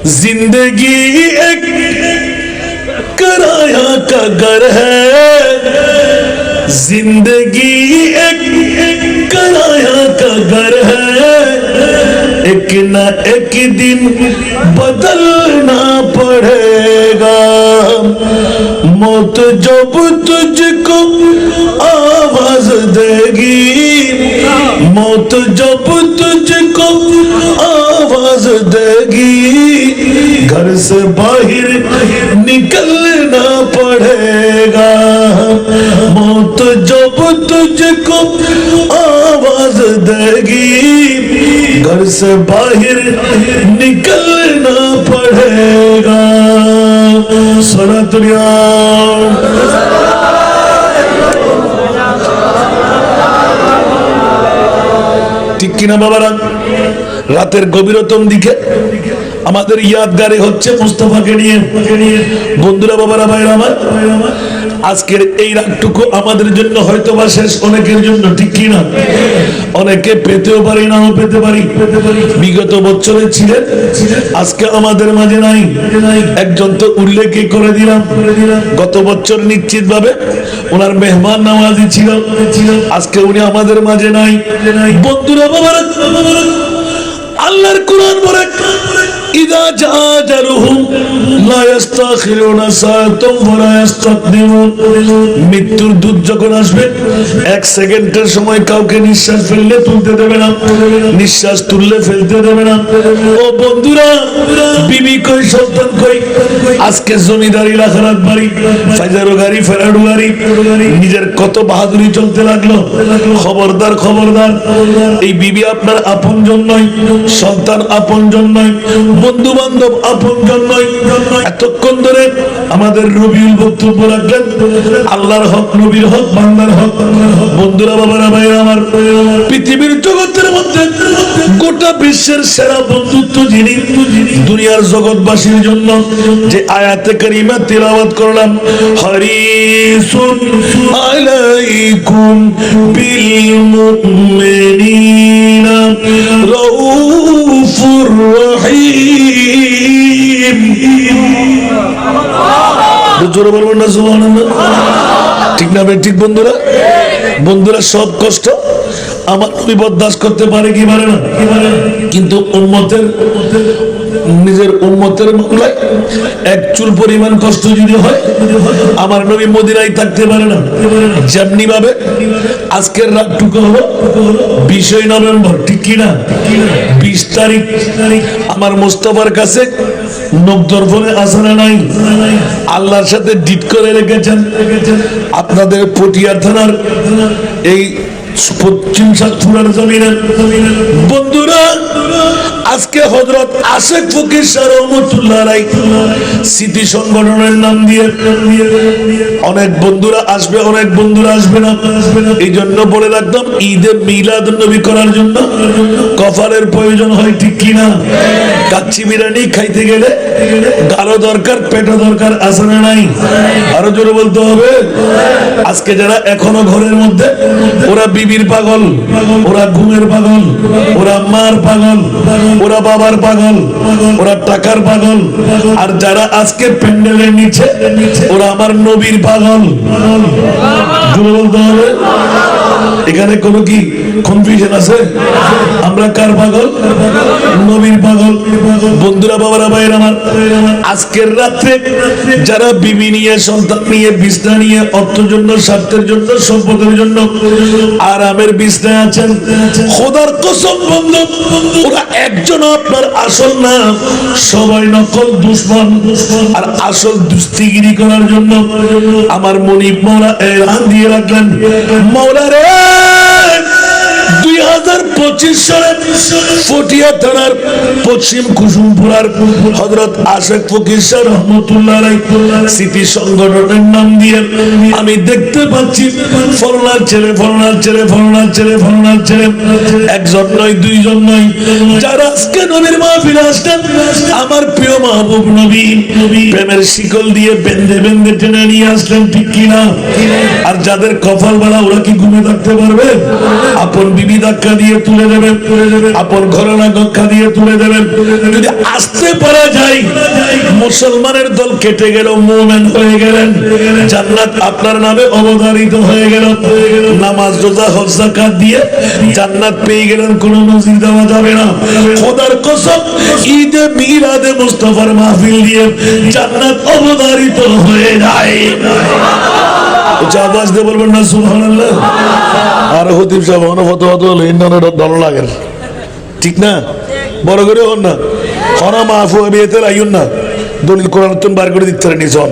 जिंदगी एक किराया का घर है, जिंदगी एक किराया का घर है, एक ना एक दिन बदलना पड़ेगा। मौत जब तुझको आवाज देगी, मौत जब तुझको आवाज देगी, घर से बाहर निकलना पड़ेगा। मौत जब तुझको आवाज देगी, घर से बाहर निकलना पड़ेगा। सुना दुनिया ঠিক কিনা বাবারা? রাতের গভীরতম দিকে আমাদের ইয়াদগারে হচ্ছে মুস্তাফাকে নিয়ে। বন্ধুরা, বাবারা, ভাইরা আমার, আজকের এই রাতটুকু আমাদের জন্য হয়তো বা শেষ, অনেকের জন্য, ঠিক কিনা? অনেকে পেতেও পারি, নাও পেতে পারি। বিগত বছরে ছিলেন, আজকে আমাদের মাঝে নাই। একজন তো উল্লেখ করে দিলাম, গত বছর নিশ্চিত ভাবে ওনার মেহমান নামাজি ছিল, আজকে উনি আমাদের মাঝে নাই। বন্ধুরা, বাবারা, আল্লাহর কোরআন বলে ইদা জাআজালুহুম লা ইস্তাখিরুনা সাআতাম ওয়া লা ইস্তাকদিমুন। মৃত্যুর দূত যখন আসবে, এক সেকেন্ডের সময় কাউকে নিঃশ্বাস ফেললে তুলতে দেবে না, নিঃশ্বাস তুললে ফেলতে দেবে না। ও বন্ধুরা, বিবি কই, সন্তান কই? আজকে জমিদারি, লাখারাত বাড়ি, ফাইজারো গাড়ি, ফেরাডু গাড়ি, নিজের কত বাহাদুরি চলতে লাগলো। খবরদার, খবরদার, এই বিবি আপনার আপনজন নয়, সন্তান আপনজন নয়, বন্ধু বান্ধব আপনজন নয়। এতক্ষণ ধরে আমাদের রবিউল বক্তব্য রাখলেন, আল্লাহর হক, নবীর হক, বান্দার হক। বন্ধুরা, বাবারা, ভাইরা আমার, পৃথিবীর জগতের মধ্যে গোটা বিশ্বের সেরা বন্ধুত্ব যিনি, দুনিয়ার জগৎবাসীর জন্য যে আয়াতে কারিমা তিলাওয়াত করলাম, হারিসুন আলাইকুম বিল মুমিনিনা রাউফুর রহিম। জোরে বলবেন না সুবহানাল্লাহ? ঠিক না ভাই? ঠিক বন্ধুরা, বন্ধুরা, সব কষ্ট আমার নবী বরদাস্ত করতে পারে কি পারে না? কিন্তু উম্মতের, নিজের উম্মতের মামলায় এক চুল পরিমাণ কষ্ট যদি হয়, আমার নবী মদিনায় থাকতে পারে না। যেমনি ভাবে আজকের রাতটুকু হলো 20 নভেম্বর, ঠিক কিনা? 20 তারিখ আমার মুস্তাফার কাছে নবদর্পণে আসনা নাই, আল্লাহর সাথে ডিট করে রেখেছেন। আপনাদের পটিয়া থানার এই পশ্চিম সাতপুরার জমিনে বন্ধুরা, আজকে হযরত আশেক ফকির শাহ রহমাতুল্লাহ আলাইহি স্মৃতি সংগঠনের নাম দিয়ে অনেক বন্ধুরা আসবে, অনেক বন্ধুরা আসবে না। এই জন্য বলে রাখলাম, ঈদে মিলাদ নবী করার জন্য কফারের প্রয়োজন হয়, ঠিক কিনা? কাচ্চি বিরিয়ানি খাইতে গেলে গালো দরকার, পেটো দরকার, আছে না নাই? আরো জোরে বলতে হবে। আজকে যারা এখনো ঘরের মধ্যে, ওরা বিবির পাগল, ওরা ঘুমের পাগল, ওরা মার পাগল, ওরা বাবার পাগল, ওরা টাকার পাগল। আর যারা আজকে প্যান্ডেলের নিচে, ওরা আমার নবীর পাগল। বলতে হবে, এখানে কোনো কি কনফিউশন আছে? আমরা কার পাগল? নবীর পাগল। বন্ধুরা, বাবারা, ভাইরা আমার, আজকের রাত্রে যারা বিবি নিয়ে, সন্তান নিয়ে, বিছনা নিয়ে, অর্থের জন্য, স্বার্থের জন্য, সম্পদের জন্য আরামের বিছনায় আছেন, খোদার কসম বন্ধু, ওরা একজন আপনার আসল না, সবাই নকল দুশমন। আর আসল দুস্তিগিরি করার জন্য আমার মনিব মাওলা এলান দিয়ে রাখলেন, মাওলা রে, 2025 সালে পটিয়া থানার পশ্চিম কুসুমপুরার হযরত আশেক ফকির শাহ রহমাতুল্লাহ আলাইহি স্মৃতি সংগঠনের নাম দিয়ে আমি দেখতে পাচ্ছি ফলনার ছেলে, ফলনার ছেলে, ফলনার ছেলে, ফলনার ছেলে, একজন নয়, দুইজন নয়, যারা আজকে নবীর মাহফিলে আসলেন, আমার প্রিয় মাহবুব নবী প্রেমের শিকল দিয়ে বেঁধে বেঁধে টেনে নিয়ে আসলেন, ঠিক কিনা? আর যাদের কপাল বালা, ওরা কি ঘুমে থাকতে পারবে? আপন বিবি ধাক্কা দিয়ে তুলে দেবেন, আপন ঘরানা রক্ষা দিয়ে তুলে দেবেন। যদি আসতে পারা যায়, মুসলমানের দল কেটে গেল, মুমিন হয়ে গেলেন, জান্নাত আপনার নামে অবধারিত হয়ে গেল। নামাজ রোজা হজ যাকাত দিয়ে জান্নাত পেয়ে গেলেন, কোনো নজির দেওয়া যাবে না। খোদার কসম, ঈদে মিলাদে মুস্তাফার মাহফিল দিয়ে জান্নাত অবধারিত হয়ে যায়। আওয়াজ দিয়ে বলবেন না সুবহানাল্লাহ। আর খতিব সাহেব ফতোয়া তো ভালো লাগে, ঠিক না? বড় করে হন না, হনা মাহফু বিয়েতে আইন না, দলিল কোরআন তুমি বার করে দিতে পারেনি সন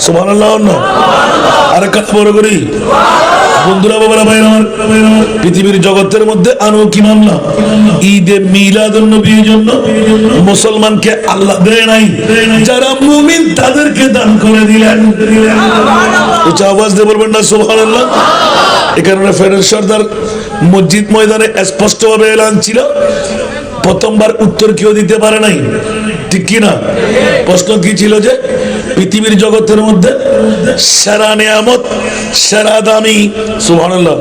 সুবহানাল্লাহ হন না। আর কাজ বড় করি বন্ধুরা, বাবারা, ভাই আমার, পৃথিবীর জগতের মধ্যে আনৌকি মামলা ঈদে মিলাদুন নবীর জন্য মুসলমানকে আল্লাহ দেয় নাই, যারা মুমিন তাদেরকে দান করে দিলেন। উচ্চ আওয়াজ দিয়ে বলবেন না সুবহানাল্লাহ। এই কারণে ফেরের সর্দার মসজিদ ময়দানে স্পষ্টভাবে এলান ছিল, প্রথমবার উত্তর কেউ দিতে পারে নাই, ঠিক কিনা? প্রশ্ন কি ছিল যে পৃথিবীর জগতের মধ্যে সেরা নিয়ামত, সেরা দামি, সুবহানাল্লাহ।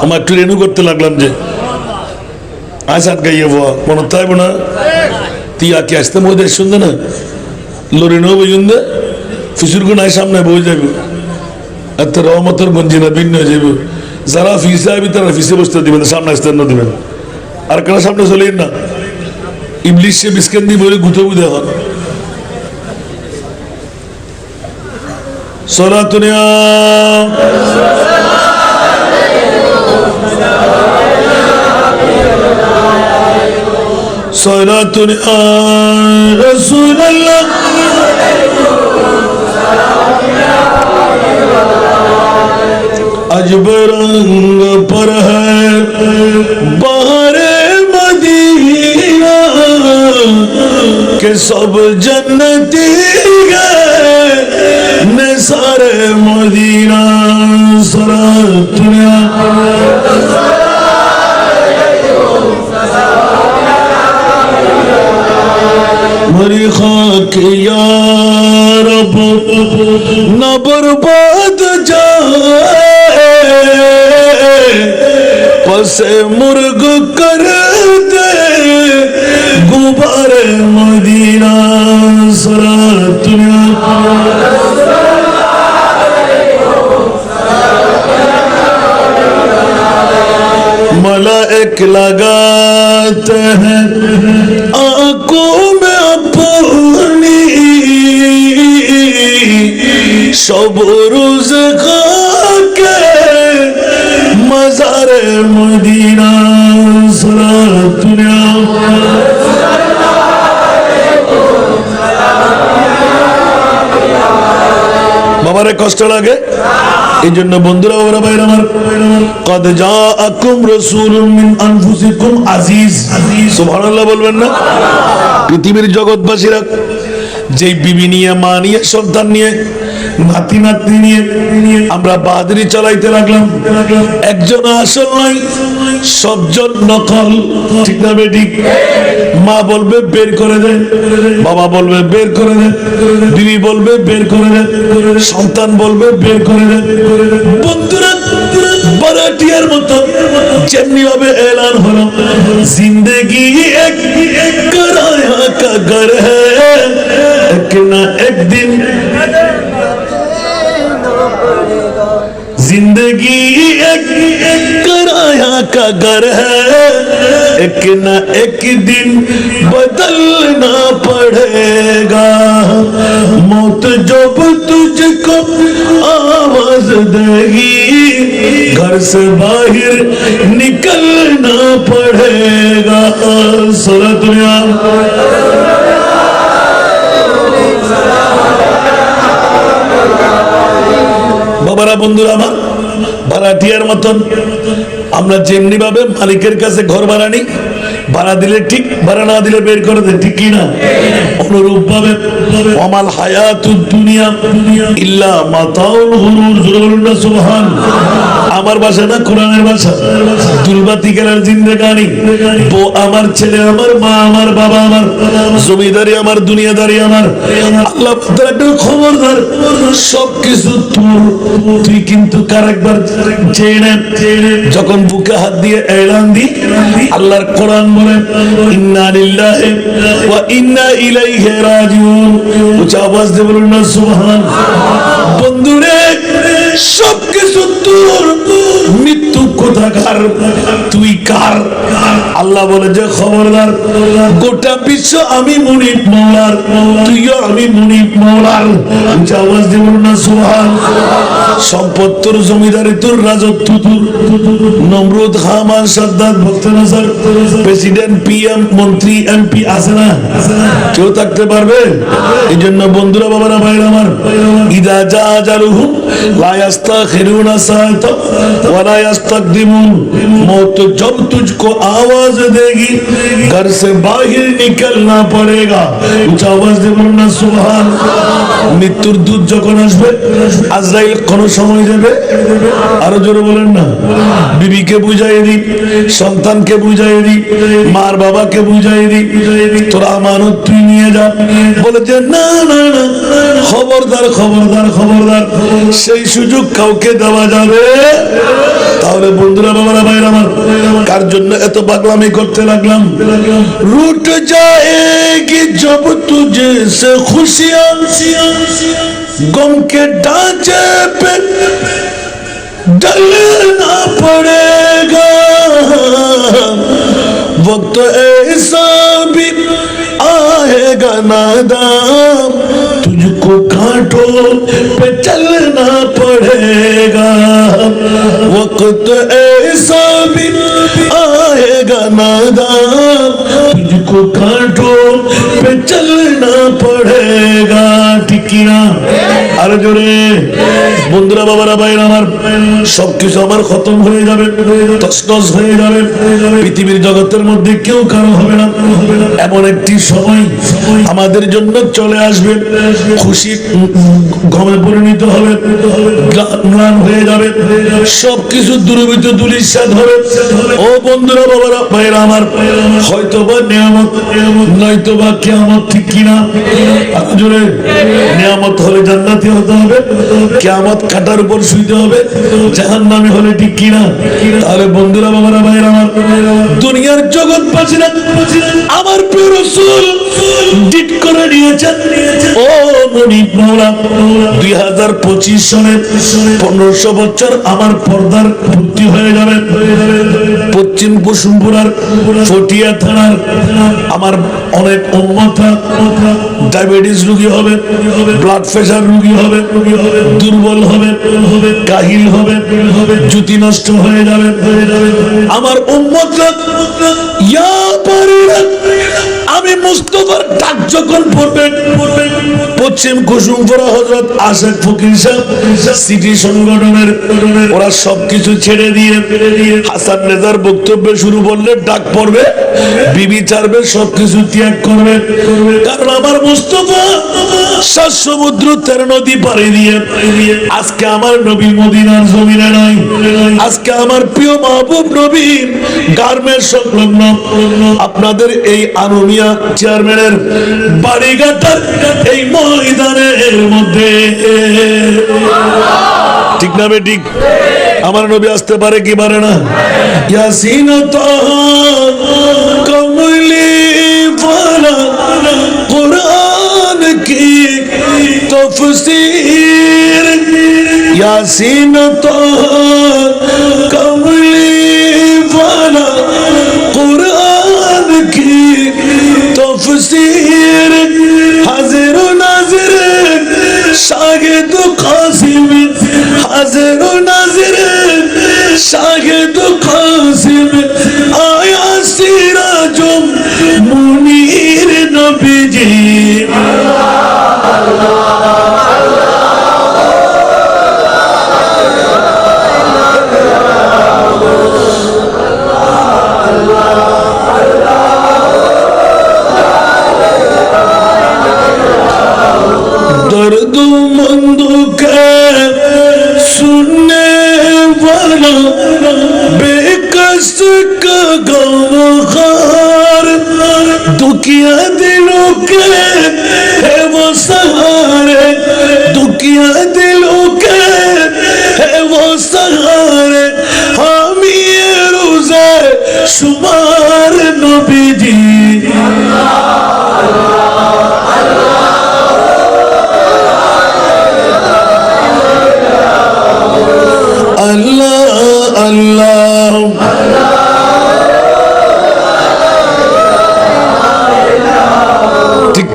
আমার একটু রেনু করতে লাগলাম যে আসাদ গাইয়ে বাবা মনে তাই না তিয়া কে আসতে মধ্যে শুনতে না লরিনো বুঝুন ফিসুর গুণ সামনে বই যাবে, এত রহমতের গঞ্জি না ভিন্ন হয়ে যাবে। যারা ফিসে আবি তারা ফিসে বসতে দিবেন, সামনে আসতে না দিবেন। আর কেন সামনে চলে না, ইবলিশ সে বিস্কেন দিয়ে বলে গুঁতো বুঝে হন। সলাতুনিয়া সলাতুনিয়া রাসূলুল্লাহ अजब रंग पर है बहरे मदीना के सब जन्नती गए सारे मदीना सरातुनिया मरी खाक या रब न बर्बाद जाए, पसे मुर्ग कर दे गुबारे मदीना सरातुनिया। मलाइक लगाते हैं आंखों में अपनी, शब रोज खाके मज़ारे मदीना सरातुनिया। বাবারে কষ্ট লাগে, এই জন্য বন্ধুরা, ওরা ভাইরা আমার, কদ জাআকুম রাসূলুম মিন আনফুসিকুম আজিজ, সুবহানাল্লাহ বলবেন না? পৃথিবীর জগৎবাসীরা যেই বিবি নিয়ে, মা নিয়ে, সন্তান নিয়ে, নাতি নাতনি নিয়ে আমরা বাহাদুরি চালাইতে লাগলাম, একজন আসল নাই, সবজন নকল, ঠিক না বেঠিক? মা বলবে বের করে দেন, বাবা বলবে বের করে দেন, বিবি বলবে বের করে দেন, সন্তান বলবে বের করে দেন। বন্ধুরা, বারাটিয়ার মতো যেমনি ভাবে এলান হলো, জিন্দগি এক कराया का घर है, एक ना एक दिन जिंदगी एक कराया का घर है, एक ना एक दिन बदलना पड़ेगा। मौत जब तुझको आवाज देगी, घर से बाहर निकलना पड़ेगा। सुरतुनिया বাবারা, বন্ধুরা আমার, ভাড়াটিয়ার মতন আমরা যেমনি ভাবে মালিকের কাছে ঘর ভাড়া নিই, ভাড়া দিলে ঠিক, ভাড়া না দিলে বের করে দেয়, ঠিক কিনা? অনুরূপ ভাবে ওয়ামাল হায়াতুদ দুনিয়া ইল্লা মাতাউল গুরুর, জোরে বলুন না সুবহান। আমার ভাষা না, কোরআনের ভাষা। দুলবাতি খেলার জিন্দেগানি, বউ আমার, ছেলে আমার, মা আমার, বাবা আমার, জমিদারি আমার, দুনিয়াদারি আমার। আল্লাহ একটু খবরদার, সবকিছু তুই কিন্তু কার একবার চেয়ে নেন। যখন বুকে হাত দিয়ে এলান দি, আল্লাহর কোরআন বলে ইন্না লিল্লাহি ওয়া ইন্না ইলাইহি রাজিউন। উচ্চ আওয়াজ দিয়ে বলুন না সুবহান। বন্ধুরে, সবকিছু তোর, মৃত্যু কোথাকার, তুই কার? আল্লাহ বলে যে খবরদার, গোটা বিশ্ব আমি মুনিব মওলার, তুইও আমি মুনিব মওলার। উচ্চ আওয়াজ দিয়ে বলুন না সুবহান। সম্পদ তোর, জমিদারি তোর, রাজত্ব তোর। নমরুদ, হামান, সাদ্দাত, বখতিয়ার, প্রেসিডেন্ট, পিএম, মন্ত্রী, এমপি আছে না? কেউ থাকতে পারবে? এই জন্য বন্ধুরা, বাবারা, ভাইরা আমার, ইদা জা আজালুহুম লা ইস্তাখিরুনা সাআতা ওয়া লা ইস্তাকদিমুন। मौत जब तुझको आवाज देगी, घर से बाहर निकलना पड़ेगा। उच्च आवाज দিয়ে বলুন না সুবহান। মৃত্যুর দূত যখন আসবে, আজরাইল কোন সময় যাবে? আরো জোরে বলেন না। বিবিকে বুঝাই দি, সন্তানকে বুঝাই দি, মার বাবাকে বুঝাই দি, তোরা আমানত তুই নিয়ে যা। বলে যে না না না, খবরদার খবরদার খবরদার, সেই সুযোগ কাউকে দেওয়া যাবে। তাহলে বন্ধুরা, বাবারা, ভাইরা আমার, কার জন্য এত পাগলামি করতে লাগলাম? রুট जाएगी जब तुझे से खुशियां, गम के ढांचे पे डलना पड़ेगा। वक्त ऐसा भी आएगा नादाम, तुझको कांटों पे चलना पड़ेगा। वक्त ऐसा भी आएगा नादाम, तुझको कांटों पे चलना पड़ेगा। ঠিক কি না? আরো জোরে। বন্ধুরা, বাবারা, ভাইরা আমার, সবকিছু আমার খতম হয়ে যাবে, তছনছ হয়ে যাবে। পৃথিবীর জগতের মধ্যে কেউ কারো হবে না। এমন একটি সময় আমাদের জন্য চলে আসবে, খুশি গমে পরিণত হবে, ম্লান হয়ে যাবে, সবকিছু দুর্বৃত্ত দুলিশাত হবে। ও বন্ধুরা, বাবারা, ভাইরা আমার, হয়তোবা নিয়ামত, নয়তোবা কিয়ামত, ঠিক কিনা? জোরে। নিয়ামত হলে জান্নাতি হতে হবে, কিয়ামত কাটার উপর শুইতে হবে, জাহান্নামী হলে, ঠিক কিনা? তাহলে বন্ধুরা, বাবারা, ভাইরা আমার, দুনিয়ার জগৎ বাঁচিনা আমার প্রিয় রাসূল ডিট করে নিয়েছেন। ও মুনিব মাওলা, 2025 সনে 1500 বছর আমার পর্দার ভর্তি হয়ে যাবে। পশ্চিম কুসুমপুরার ফটিয়া থানার আমার অনেক উম্মতরা ডায়াবেটিস রোগী হবে, ব্লাড প্রেশার রোগী হবে, দুর্বল হবে, কাহিল হবে, জুতি নষ্ট হয়ে যাবে। আমার উম্মতরা ইয়া পারিরা, আমি মুস্তাফার ডাক যখন পড়বে, পশ্চিম কুসুমপুরা হযরত আশেক ফকির সাহেব সিটি সংগঠনের, ওরা সবকিছু ছেড়ে দিয়ে হাসান নেজার বক্তব্য শুরু করলে ডাক পড়বে, বিবি ছাড়বে, সবকিছু ত্যাগ করবে। কারণ আমার মুস্তাফা 7 সমুদ্র 13 নদী পাড়ি দিয়ে আজকে আমার নবী মদিনার জমিনে নাই। আজকে আমার প্রিয় মাহবুব নবী গার্মেন্টস সংলগ্ন আপনাদের এই আনুমিয়া চেয়ারম্যানের বাড়িঘাটার এই ময়দানের মধ্যে, ঠিক না বেঠিক? আমার নবী আসতে পারে কি পারে না? ইয়াসিন কমলি ফালা কুরআন কি তফসীর, ইয়াসিন কমলি ফালা কুরআন কি তফসীর, হাজির ও নাজির শাহিদ কাসিম, হাজির ও নাজির শাহিদ কাসিম, আয়া সিরাজুম মুনীর নবীজি।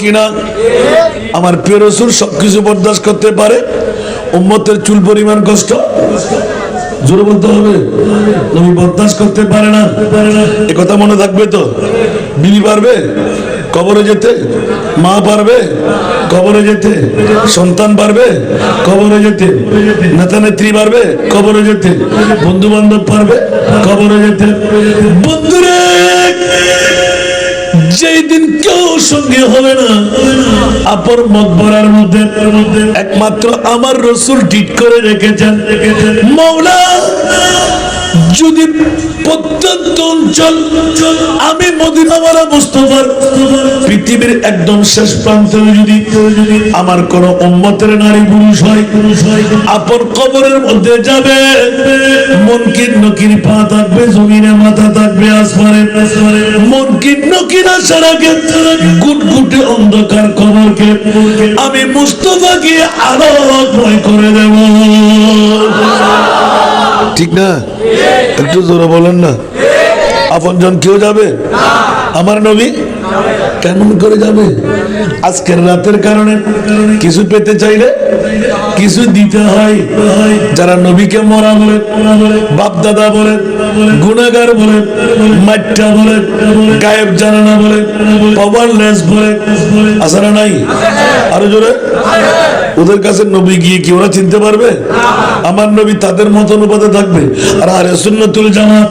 কিনা? আমার প্রিয় রাসূল সবকিছু বরদাস্ত করতে পারে, উম্মতের চুল পরিমাণ কষ্ট জোরে বলতে হবে, নবী বরদাস্ত করতে পারে না। এ কথা মনে থাকবে তো। বিবি পারবে কবরে যেতে, মা পারবে কবরে যেতে, সন্তান পারবে কবরে যেতে, নেতা নেত্রী পারবে কবরে যেতে, বন্ধু বান্ধব পারবে কবরে যেতে। বন্ধুরে, যেই দিন কেউ সঙ্গে হবে না আপর মকবরার মধ্যে, একমাত্র আমার রাসূল ঠিক করে রেখেছেন, মাওলা যদি প্রত্যন্ত অঞ্চল আমি মদিনাওয়ালা মুস্তাফার পৃথিবীর একদম শেষ প্রান্তে যদি আমার কোন উম্মতের নারী পুরুষ হয়, আপন কবরের মধ্যে যাবে, মুনকির নকির পা থাকবে জমিনে, মাথা থাকবে আসমানে, মুনকির নকির আসার আগে গুটগুটে অন্ধকার কবরকে আমি মুস্তাফা গিয়ে আলোকময় করে দেব। ঠিক না? একটু জোরে বলেন না। আপনজন কেউ যাবে? আমার নবী কেমন করে যাবে? আজকের রাতের কারণে কিছু পেতে চাইলে কিছু দিতে হয়। যারা নবীকে মরা বলে, বাপ দাদা বলে, গুনাহগার বলে, মাইটা বলে, গায়েব জানা বলে, পাওয়ারলেস বলে, আসলে নাই আরো জোরে, ওদের কাছে নবী গিয়ে কি ওরা চিনতে পারবে? আমার নবী তাদের মত অনুপাতে থাকবে। আর আহলে সুন্নাতুল জামাত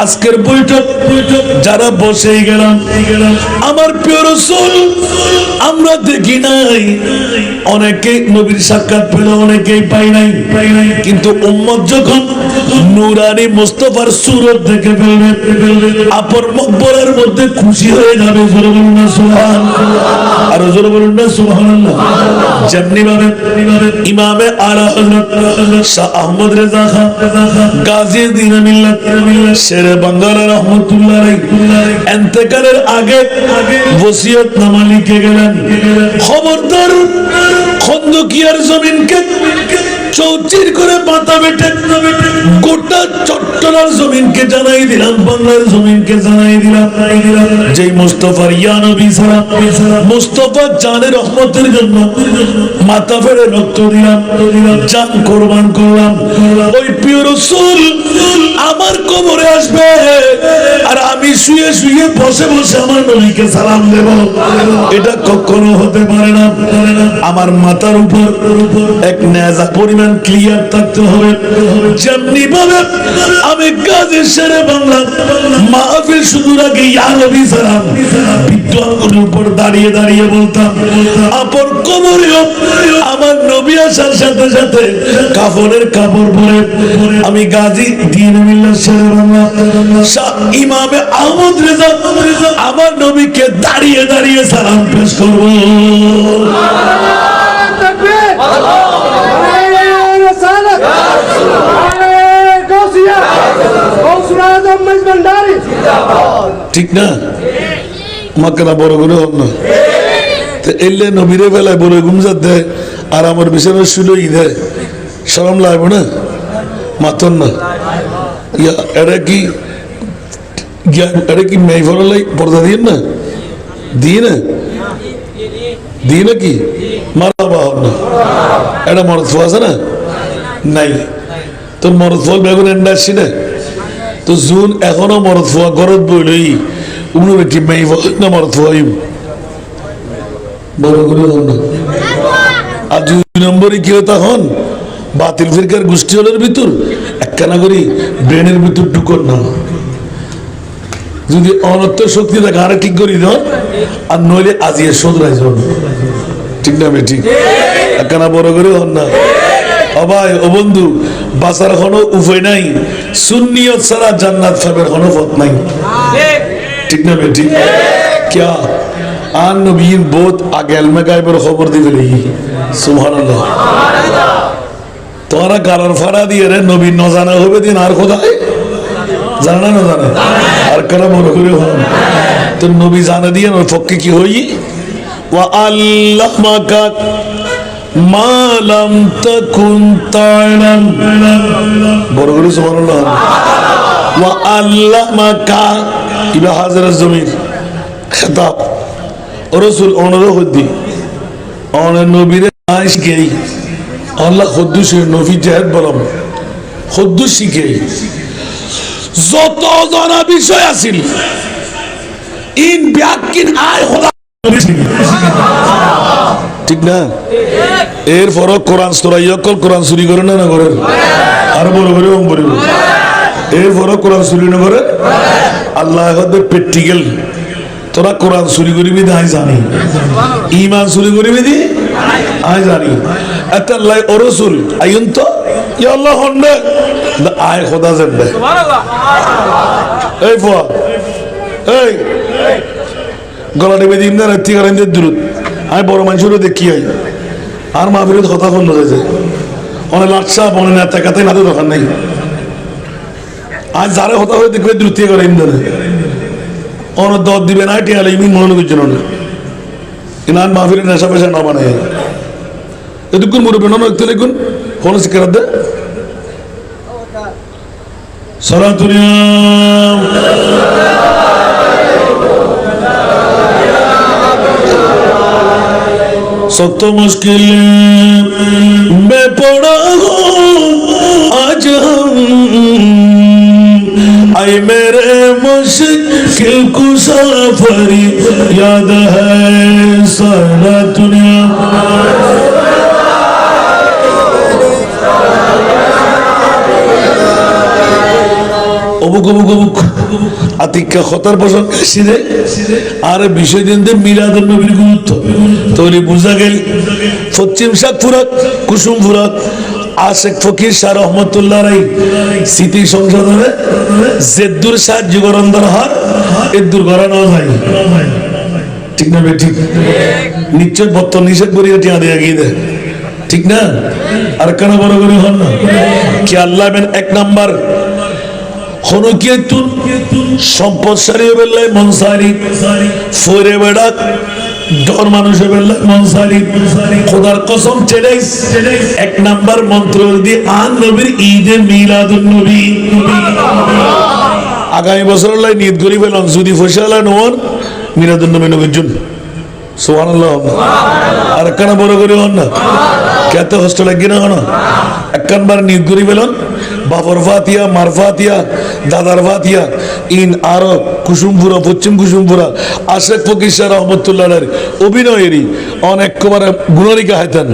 আজকের বৈঠক যারা বসেই গেলাম, আমার প্রিয় রাসূল আমরা দেখি নাই, অনেকে নবীর সাক্ষাৎ পেল, অনেকেই পাই নাই, কিন্তু উম্মত যখন নূরানী মুস্তাফার সুরত দেখে ফেলবে, আপন মকবরের মধ্যে খুশি হয়ে যাবে। জোরে বলুন না সুবহানাল্লাহ, আর জোরে বলুন না সুবহানাল্লাহ। যেমনি ভাবে ইমামে আলা হযরত শাহ আহমদ রেজা খান গাজী দ্বীন মিল্লাত শেরে বাঙ্গালা রহমাতুল্লাহ আলাইহি ইন্তেকালের আগে ওসিয়ত নামা লিখে গেলেন, খবরদার খন্দকিয়ার জমিনকে চৌচির করে মাথা বেটে গোটা চট্টলার জমিনকে জানাই দিলাম, বাংলার জমিনকে জানাই দিলাম, যেই মুস্তাফার ইয়া নবী সালাম মুস্তাফা জানের রহমতের জন্য মাথা ফেরে রক্ত দিলাম, জান কোরবান করলাম, ওই প্রিয় রাসূল আমার কবরে আসবে আর আমি শুয়ে শুয়ে বসে বসে আমার নবীকে সালাম দেব। এটা কখনো হতে পারে না। আমার মাথার উপর এক নেজা পরিমাণ ক্লিয়ার থাকতে হবে। যেমনি ভাবে আমি গাজী শেরে বাংলা মাহফিল শুরুর আগে ইয়া নবী সালাম বিদ্যাঙ্গের উপর দাঁড়িয়ে দাঁড়িয়ে বলতাম, আপন কবরেও আমার নবী আসার সাথে সাথে কাফনের কাপড় পরে আমি গাজী দ্বীন মিল্লাত শেরে বাংলা শাহ ইমামে আহমদ রেজা আমার নবীকে দাঁড়িয়ে দাঁড়িয়ে সালাম পেশ করব। ঠিক না? মাকড়া বড় করে হন না এলে নবীরে বেলায় বড় গুমজাত দেয় আর আমার বিছানা শুলোই দেয়, শরম লাগবে না? মাতন না এটা কি মেহফলাই পর্দা দিয়ে না দিয়ে না দিয়ে নাকি মারা বাহন না, এটা মরদ ফো আছে না নাই তোর মরদ ফল বেগুন এন্ডা আসছি না তো জুন এখনো মরদ ফোয়া গরদ বইলই উনি বেটি মেহফল না মরদ ফোয়াই বড় করে হন না। আর 2 নম্বরে কি হয় তখন বাতিল ফিরকার গোষ্ঠী হলের ভিতর একখানা করি ব্রেনের ভিতর টুকর না, যদি অনর্থ শক্তি থাকে আরে ঠিক করি দেন আর নইলে আজিয়ে শোধরাই যান। ঠিক না বেটি? একখানা বড় করে হন না। ও ভাই ও বন্ধু, বাঁচার কোনো উপায় নাই, সুন্নিয়ত ছাড়া জান্নাত পাবার কোনো পথ নাই। ঠিক না বেটি? क्या आन नबीन बहुत आगे में गाय पर खबर दी गई सुभान अल्लाह तोरा कारण फरा दिए रे नबी न जाना होबे दिन আর খোদায় জানা না জানা আর কারা মনে করে হন তো নবী জানা দিয়ে ওর পক্ষে কি হই ওয়া আল্লামাকা মা লাম তাকুন তা'লাম বড় করে সুবহানাল্লাহ ওয়া আল্লামাকা ইলা হাযির আজ-জমির खिताब ও রাসূল অনরো হদ্দি অনে নবীরে শিখেই আল্লাহ খুদ্দুস নবী জাহেদ বলম খুদ্দুস শিখেই যত জানা বিষয় আছিল ইন ব্যাকিন আয় খোদা ঠিক না এর ফরক কোরআন সূরা ইয়াকুল কোরআন চুরি করে না করে আর বড় করে ওম বলিব এর ফরক কোরআন চুরি না করে আল্লাহ হদে প্র্যাকটিক্যাল তোরা কোরআন চুরি করিবি না জানি ঈমান চুরি করিবি দি আই জানি আল্লাহ ও রাসূল আইন তো ইয়া আল্লাহ হন্নে আয় খোদা জানবে সুবহানাল্লাহ এই ফা এই গলা টিপে দিন না রাত্রি করেন যে দূরত আমি বড় মানুষেরও দেখি হয় আর মাহফিলত কথা বললো যায় অনেক লাটসা অনেক নেতা কাতে নাতে দরকার নাই আজ যারা হতা হয়ে দেখবে দ্রুত করে ইন্দানে অনেক দর দিবে না টিয়ালে ইমি মনে করছেন না কিন্তু আর মাহফিলের নেশা পেশা না বানায় এটুকুন মুরব্বী নন একটু লিখুন কোন শিক্ষার দে সালাতুল্লাহ सख्त मुश्किल में पड़ा हूँ आज हम आए मेरे मुश्किल कुशा फरी याद है सारा दुनिया অবুক অবুক অবুক আতিকা খতার বসন সিরে আর বিষয় দিন মিলাদুন নবীর গুরুত্ব তৈরি বুঝা গেল পশ্চিম শাক ফুরাক কুসুম ফুরাক আশেক ফকির শাহ রহমতুল্লাহ রাই স্মৃতি সংশোধনে জেদ্দুর শাহ যুগরন্দর হার এদ্দুর গড়ানো যায় ঠিক না ঠিক নিশ্চয় বর্তমান নিষেধ করিয়া টিয়া দিয়ে গিয়ে দেয় ঠিক না আর কেন বড় করে হন না কি আল্লাহ এক নাম্বার হনুকিয়াতুন সম্পদশালী বেলায় মনসারি ফরে বেড়া ডর মানুষে বেলায় মনসারি খোদার কসম ছেড়েই এক নাম্বার মন্ত্র দিয়ে আন নবীর ঈদে মিলাদুন নবী আগামী বছর লাই নিয়ত করি পেলাম যদি ফসলা নন মিলাদুন নবী নবীর জন্য সুবহানাল্লাহ আর কেন বড় করে হন না কেতে হস্ত লাগি না হন একবার নিয়ত করি পেলাম বাবর ফাতিয়া মার ফাতিয়া দাদার ফাতিয়া ইন আরো কুসুমপুরা পশ্চিম কুসুমপুরা আশেক ফকির শাহ রহমতুল্লাহ অভিনয়েরই অনেক কুমার গুণরিকা হাইতেন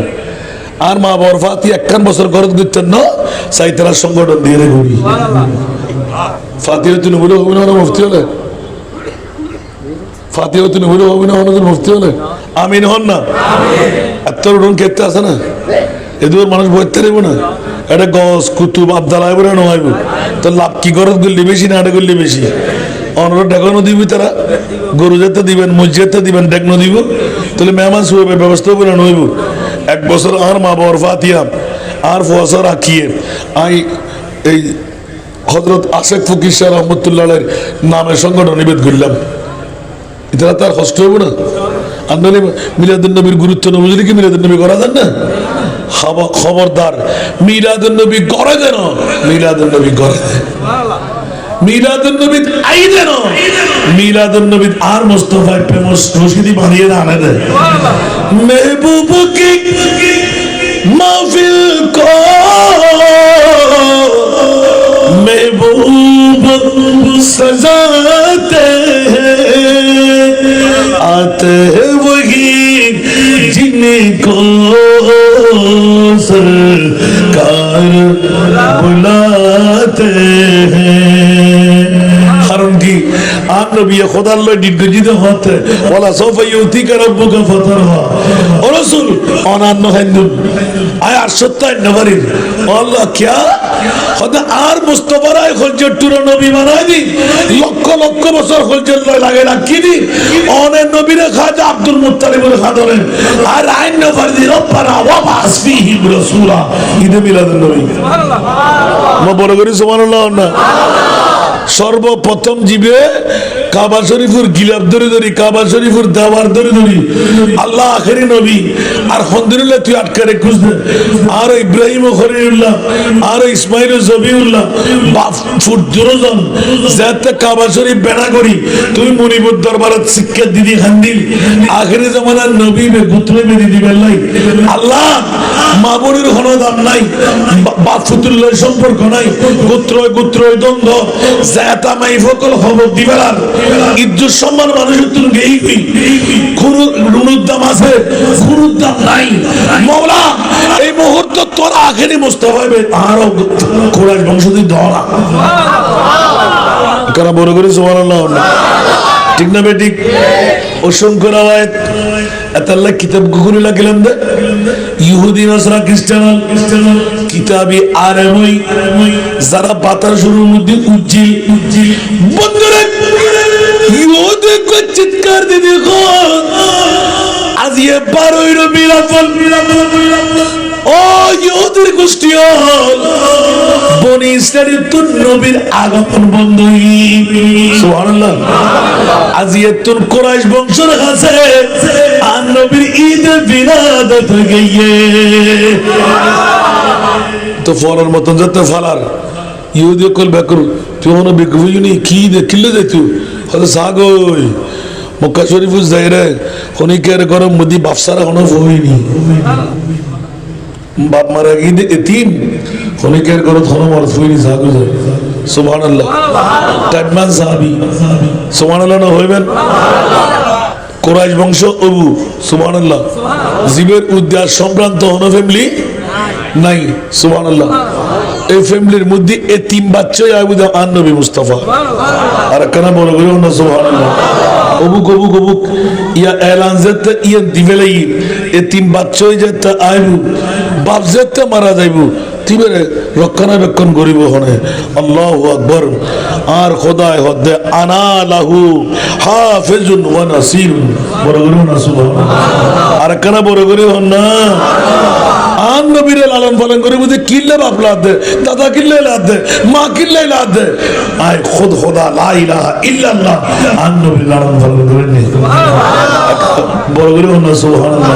আর মা বাবার ফাতিয়া একখান বছর গরত করতেন না চাই তারা সংগঠন দিয়ে ঘুরি ফাতিয়া তুমি বলে অভিনয় মুফতি হলে ফাতিয়া তুমি বলে অভিনয় মুফতি হলে আমিন হন না এত উঠুন ক্ষেত্রে আছে না এদের মানুষ বইতে দেবো না এটা গছ কুতুব আবদাল আইব না নয় তো লাভ কি গরত করলে বেশি না এটা করলে বেশি অনর ডেকানো দিবি তারা গরু যেতে দিবেন মসজিদে দিবেন ডেকনো দিব তাহলে মেহমান শুয়ে ব্যবস্থা করে নইব এক বছর আর মা বাবার ফাতিয়া আর ফসর আঁকিয়ে আই এই হজরত আশেক ফকির শাহ রহমতুল্লাহ নামের সংগঠন নিবেদ করলাম এটা তার কষ্ট হইব না আন্দোলন মিলাদুন নবীর গুরুত্ব না বুঝলে কি মিলাদুন নবী করা যান না খবরদার মিলাদুন নবী করে দেন মিলাদুন নবী করে দেন মিলাদুন নবী আই দেন মিলাদুন নবী আর মুস্তাফা প্রেমস রশিদি বানিয়ে না আনে দেন মেহবুব কি মাহফিল কো महबूब सजाते हैं आते हैं वही जिनको सरकार बुलाते हैं कारण की आप नबी खुदा अल्लाह डिगजिद होते वाला सोफा युती का रब्बु का फतरहा और रसूल अनान्न हिंदू आया सत्ता नवरी अल्लाह क्या खुदा आर मुस्तफा राय खुलजट्टुर नबी बनाई दी লক্ষ লক্ষ বছর খুলজল লাগে রাখি দি অনে নবীরে খাজা আব্দুল মুত্তালিবের খাদরে আর আইন নফরদি রব্বানা ওয়া বাসফিহিম রাসূলা ঈদে মিলাদুন নবী সুবহানাল্লাহ মা বড় করে সুবহানাল্লাহ না সর্বপ্রথম জীবে কাবা শরীফের গিলাফ ধরে ধরি কাবা শরীফের দেওয়ার ধরে ধরি আল্লাহ আখেরি নবী আর আলহামদুলিল্লাহ তুই আটকা রেখুস দে আর ইব্রাহিম ও খলিলুল্লাহ আর ইসমাইল ও জবিউল্লাহ বাপ ফুট দুরজন যাতে কাবা শরীফ বেড়া করি তুই মনিবুর দরবারে শিক্ষা দিদি খান্দিল আখেরি জামানার নবী বে পুত্র বে দিদি বেলাই আল্লাহ মাবুরের কোনো দাম নাই বাপ ফুতুল্লাহ সম্পর্ক নাই গোত্র দ্বন্দ্ব যাতা মাই ফকল খবর দিবেলার ইজ্জত সম্মান মানুষের তুই গেই গই রুনুর দাম আছে খুরুর দাম নাই মাওলা এই মুহূর্তে তোর আখেরি মুস্তাফা হবে আর কুরাইশ বংশধর ধরা কারা বড় করে সুবহানাল্লাহ ঠিক না বেঠিক অসংখ্য রাওয়ায়াত আল্লাহ কিতাব গুগলে লাগলাম দে ইহুদি নাসারা খ্রিস্টান কিতাবি আরবি যারা বাতার শুরুর মধ্যে উজ্জিল বন্ধুরা ইহুদি কো চিৎকার দিয়ে দেখো আজ এ 12 রবিউল আউয়াল ও ইহুদির গোষ্ঠী বনি ইসরাইলের তুন নবীর আগমন বন্ধ সুবহানাল্লাহ আজ এতুন কুরাইশ বংশের কাছে আর নবীর ঈদ বিরাদত গইয়ে তো ফরার মতন যত ফালার ইহুদি কল বেকর তুই হনো বেকুইনি কি দেখিলে যাইতু হলো সাগই মক্কা শরীফ যাইরে হনিকের গরম মুদি বাফসারা হনো হইনি বাপ মারা ঈদ এতিম হনিকের গরম হনো মর হইনি সাগো যায় সুবহানাল্লাহ টাইমান সাহাবী সুবহানাল্লাহ না হইবেন কুরাইশ বংশ আবু সুবহানাল্লাহ জীবের উদ্যান সম্ভ্রান্ত হনো ফ্যামিলি নাই সুবহানাল্লাহ এই ফ্যামিলির মধ্যে এতিম বাচ্চাই আবু আর নবী মুস্তাফা আর কেন বড় করে না সুবহানাল্লাহ অবুক ইয়া এলান যেতে ইয়া দিবেলাই এতিম বাচ্চাই যেতে আইবু বাপ যেতে মারা যাইবু তিবেরে রক্ষণাবেক্ষণ করিব হনে আল্লাহু আকবার আর খোদায় হদে আনা লাহু হাফিজুন ওয়া নাসিরুন বড় করে না সুবহানাল্লাহ আর কেন বড় করে হন না আন নবীর লালন পালন করে বুঝে কিল্লে বাপ লাদ দে দাদা কিল্লে লাদ দে মা কিল্লে লাদ দে আয় খুদ খোদা লা ইলাহা ইল্লাল্লাহ আন নবীর লালন পালন করে নে বড় করে না সুবহানাল্লাহ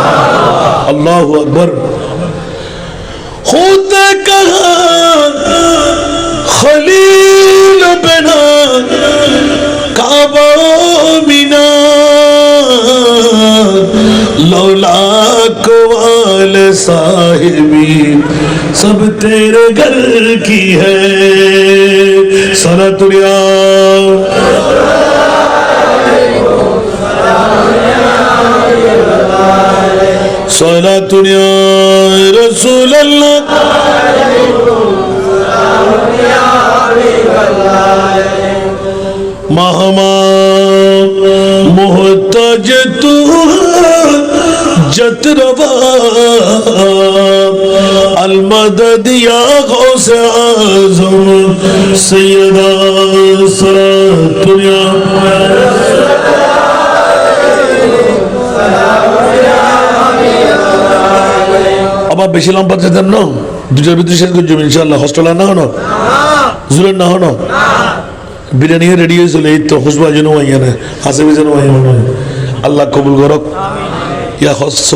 আল্লাহু আকবার होते कहाँ खलील बिना काबा मीना लौला कवाल साहिबी सब तेरे घर की है सनतुरिया सलातुन या रसूल अल्लाह महमा मोहताज तू जतरवा अलमदद या गौसे आज़म सैयदा सलातुन या আবার বেশি লম্বা যেতেন না দুটার ভিতরে শেষ করছি ইনশাআল্লাহ হস্টেলার না হনো জুলের না হনো বিরিয়ানি রেডি হয়েছিল এই তো খুশবা যেন আইয়ানে হাসিবি যেন আইয়ানে আল্লাহ কবুল করক ইয়া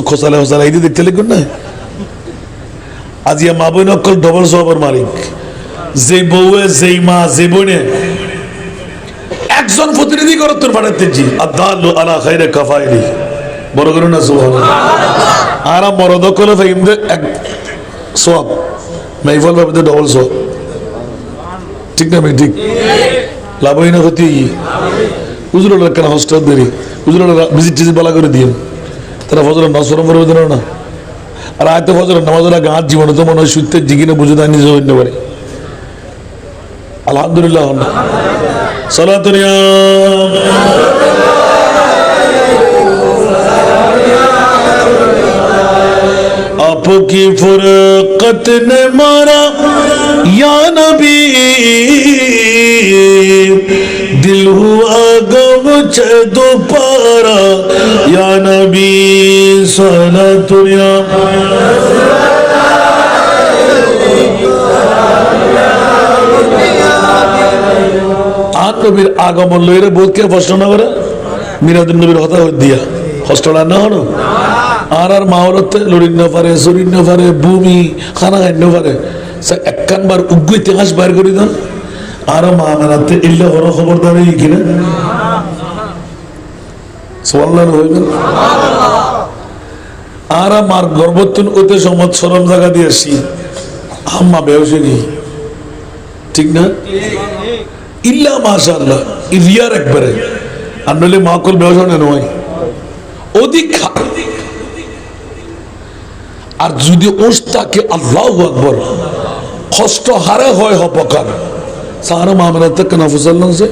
খোসালে হোসালে এই দেখতে লিখুন না আজ ইয়া মা বোন অকল ডবল সবার মালিক যে বউয়ে যেই মা যে বোনে একজন প্রতিনিধি করত তোর পাঠাতে জি আদালু আলা খাইরে কাফাইলি বড় করুন না সুবহানাল্লাহ আর মরদ কলে ফাইমদে এক সওয়াব মাইফল ভাবে ডবল সওয়াব ঠিক না ঠিক লাভ হয় না ক্ষতি উজুরুল কেন হোস্টেল দেরি উজুরুল ভিজিট টিজিট বলা করে দিয়ে তারা ফজর নাসর পড়বে দেন না আর আয়তে ফজর নামাজের আগে হাত জীবনে তো মনে হয় সুইতে জিগিনে বুঝে দেয় নিজে হইতে পারে আলহামদুলিল্লাহ সালাতুন ইয়া आपकी फुरकत ने मारा या नबी दिल हुआ गम दोबारा या नबी सलातुन या आन नबीर आगमन लइरे बहुत के प्रश्न ना करे मिरादुन नबीर हता দিয়া হস্টেলার না হনো আর মাওলতে লড়িন না পারে, চরিন না পারে, ভূমি খানা খাই না পারে, একখানবার উগ্র ইতিহাস বাইর করি দেন। আর মা মেনাতে ইল্লে বড় খবরদারি কিনা সোয়াল্লাহ হইবেন। আর মার গর্ভত্তন ওতে সমত সরম জায়গা দিয়ে আসি আম্মা বেহসে নি, ঠিক না? ইল্লা মাশাআল্লাহ ইলিয়ার একবারে আর নইলে মা কল বেহসনে নয় অধিক। আর যদি ওস্তাকে আল্লাহু আকবার কষ্ট হারে হয় হপকার সারা মামলাতে কেন ফুসাল্লাম সে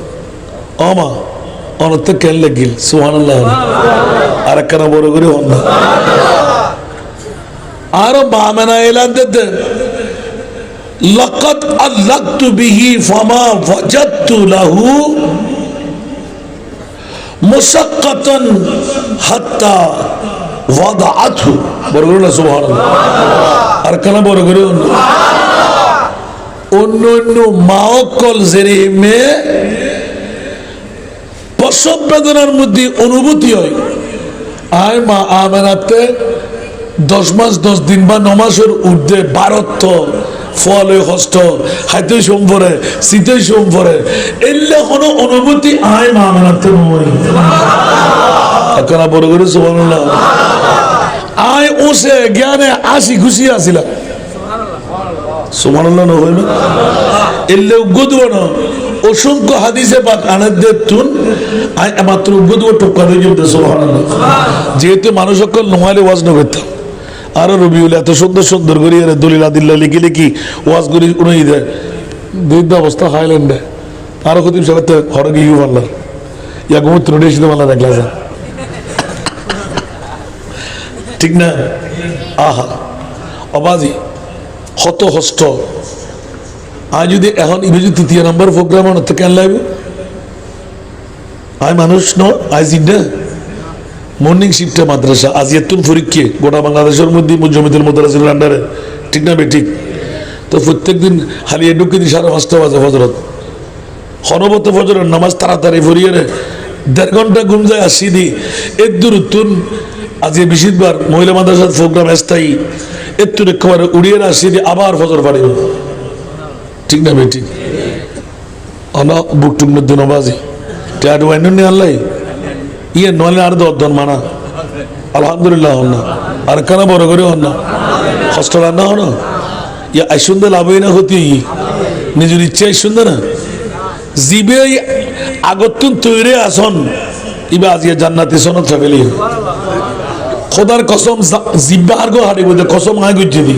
আমা অনতে কেন লাগিল সুবহানাল্লাহ। আর কেন বড় করে হন না আর মামনা এলান দিতে লাকাদ আল্লাকতু বিহি ফামা ওয়াজাদতু লাহু মুশাক্কাতান হাত্তা ওয়াদাআতহু। বড় করে না সুবহানাল্লাহ। আর কেন বড় করে হন অন্য অন্য মাওকল জেরে মেয়ে প্রসব বেদনার মধ্যে অনুভূতি হয়। আয় মা আমেনাতে 10 মাস 10 দিন বা 9 মাসের ঊর্ধ্বে বারত্ব ফলে কষ্ট হাইতেই সোমভরে শীতেই সোমভরে এলে কোনো অনুভূতি আয় মা আমেনাতে নয়। এখন বড় করে সুবহানাল্লাহ। আয় ওসে জ্ঞানে আসি খুশি আসিলা সুবহানাল্লাহ না হইল এলে উগ্গদবন অসংখ্য হাদিসে পাক আনাদের তুন আয় মাত্র উগ্গদব টপকা দিয়ে যেতে সুবহানাল্লাহ। যেহেতু মানুষ সকল নোয়ালে ওয়াজ না করতাম আরো রবিউল এত সুন্দর সুন্দর করি দলিল আদিল্লা লিখি লিখি ওয়াজ করি উনি দেয় দুইটা অবস্থা হাইল্যান্ডে আরো কদিন সবাই হরে গিয়ে পারলাম ইয়া ঘুমোর ত্রুটি এসে পারলাম দেখলা যা ঠিক না? আহা অবাজি কত কষ্ট। আজ যদি এখন ইংরেজি 3য় নম্বর প্রোগ্রাম তো কেন লাগবে আয় মানুষ ন আজ না মর্নিং শিফটে মাদ্রাসা আজ এতুন পরীক্ষে গোটা বাংলাদেশের মধ্যে জমিদের মাদ্রাসার আন্ডারে, ঠিক না? ঠিক তো প্রত্যেক দিন হালিয়ে ঢুকে দিই 5:30 বাজে ফজরত হনবত ফজরের নামাজ তাড়াতাড়ি ভরিয়ে 1.5 ঘন্টা ঘুম যায় আসি দি এর দূর তুন আজ বেশিরবার মহিলা মাদ্রাসার প্রোগ্রাম স্থায়ী একটু একেবারে উড়িয়ে আসি দি আবার ফজর পারিব, ঠিক না? ঠিক অনা বুকটুক মধ্যে নবাজি টেয়ার ওয়াইন নিয়ে আনলাই ইয়ে নলে আর 10 দিন মানা আলহামদুলিল্লাহ হন না আর কেন বড় করে হন না কষ্ট রান্না হন ইয়া আইসুন্দে লাভই না হতি নিজের ইচ্ছে আইসুন্দে না জিবে আগতুন তৈরি আসন ইবা আজিয়া জান্নাতি সনদ ফ্যামিলি খোদার কসম জিব্বা আর গো হাড়ি বলতে কসম আয় গুজে দি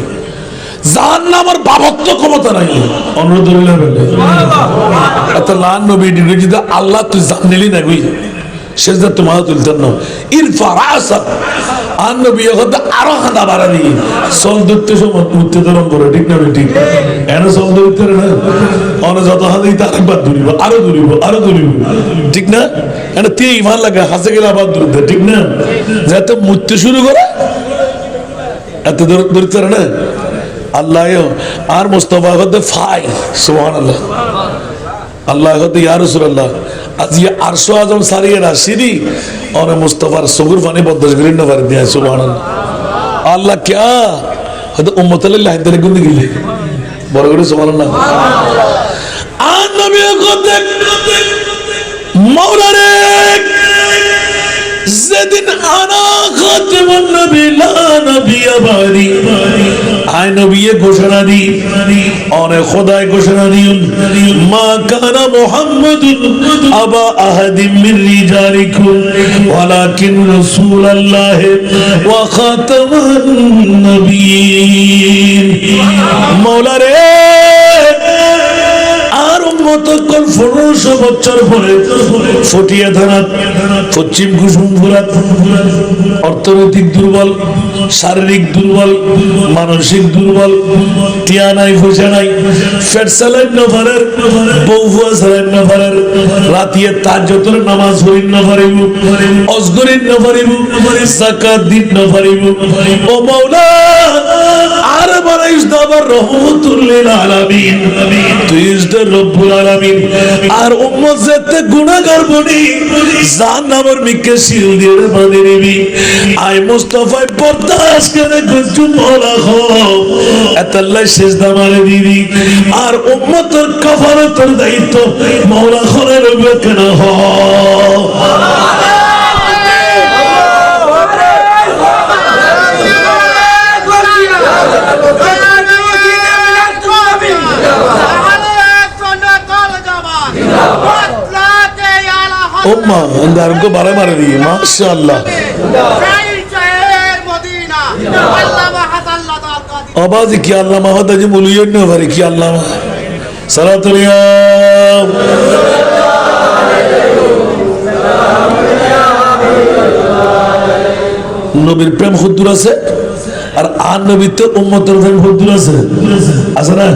জাহান্নামের বাবত্ব ক্ষমতা নাই অনুরোধ করিলাম এত লান নবী যদি আল্লাহ তুই জানলি না গই সেজদা তোমার তুলতেন না ইরফা রাসা আর নবী হতে আরো হাঁদা বাড়া দি সল ধরতে সময় উঠতে ধরম করে, ঠিক না? ঠিক এনে সল ধরতে না অনে যত হাঁদি তার একবার ধরিব আরো ধরিব আরো ধরিব, ঠিক না? এনে তে ইমান লাগে হাসে গেলে আবার ধরতে, ঠিক না? যাতে মুততে শুরু করে এত ধরতে না আল্লাহ আর মুস্তাফা হতে ফাই সুবহানাল্লাহ আল্লাহ হতে ইয়া রাসূলুল্লাহ আজ ইয়া আরশো আজম সারিয়ে রাশিদি और मुस्तफार सुगुर फानी बदश ग्रीन न वर्दी है सुभान अल्लाह अल्लाह क्या हद उम्मत अल्लाह तेरे गुंद गिले बरगड़े सुभान अल्लाह आन नबी को देख मौला रे ज़दिन आना खातिमुन नबी ला नबी अबादी आय नबी घोषणा दी और खुदा घोषणा दी मा काना मुहम्मदुन अबा अहदिम मिन रिजालिकुम वलाकिन रसूल अल्लाह व खातमुन नबीय्यीन मौला रे আর উম্মত কোন 1500 বছর পরে ফটিয়া থানা পশ্চিম কুসুমপুরাত অর্থনৈতিক দুর্বল, শারীরিক দুর্বল, মানসিক দুর্বল, টিয়া নাই পয়সা নাই, ফেট সালাইন না পারের, বউ সালাইন না পারের, রাতিয়ে তাহাজ্জুদের নামাজ পড়িন না পারিব, অজগরিন না পারিব, যাকাত দিন না পারিব। ও মাওলা আরে বানাইস না আবার রহমতুল লিল আলামিন, তুই ইসদে রব্বুল আলামিন। আর উম্মত যেতে গুনাহগার বনি জাহান্নামের মিকে শিল দিয়ে বাঁধে নিবি। আই মুস্তাফায় বরদাস্ত করে গজু মোলা হো এতাল্লাহ সিজদা মারে দিবি। আর উম্মতের কাফারাতের দায়িত্ব মওলা খনের উপর কেন হ। उम्मा अंदर को बारे मारे दिए माशाअल्लाह। आवाज क्या अल्लाह महमद जी मुलियन ने भरी क्या अल्लाह सलातुलिया नबीर प्रेम खुद दूर से और आन नबी तो उम्मतर प्रेम खुद दूर से असना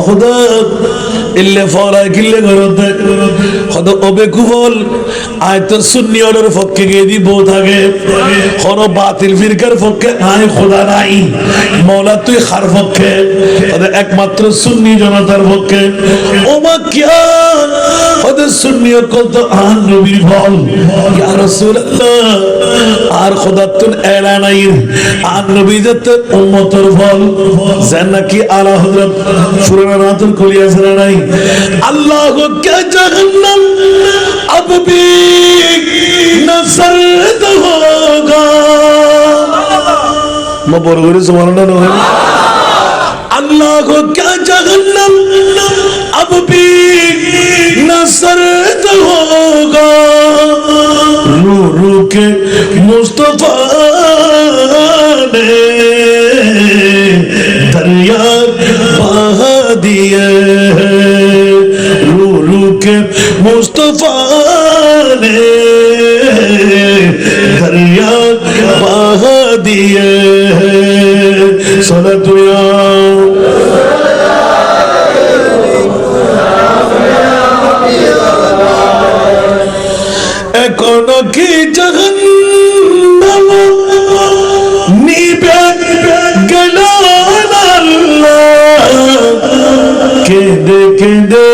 खुदा इल्ले फौला किल्ले गरते खुदा ओबे कुफल आय तो सुन्नी और फक्के के दी बहुत आगे खुदा बातिल फिरकर फक्के आय खुदा नाई मौला तू खर फक्के खुदा एक मात्र सुन्नी जनतार फक्के ओमा क्या खुदा सुन्नी को तो आन नबी बोल या रसूल अल्लाह आर खुदा तुन ऐलान आई आन नबी जत उम्मतर बोल ज़न्ना की आला हज़रत फुराना नातुल कुलिया सरानाई अल्लाह को क्या जहन्नम अब भी न सर्द होगा मैं बोल रही सुभान अल्लाह अल्लाह को क्या जहन्नम अब भी न सर्द होगा रू रू के मुस्तफा ने दरिया बहा दिए रू रू के मुस्तफा ने दरिया बहा दिए सलातुया एकोनो की जहन्नम नीबे गलान अल्लाह केंदे केंदे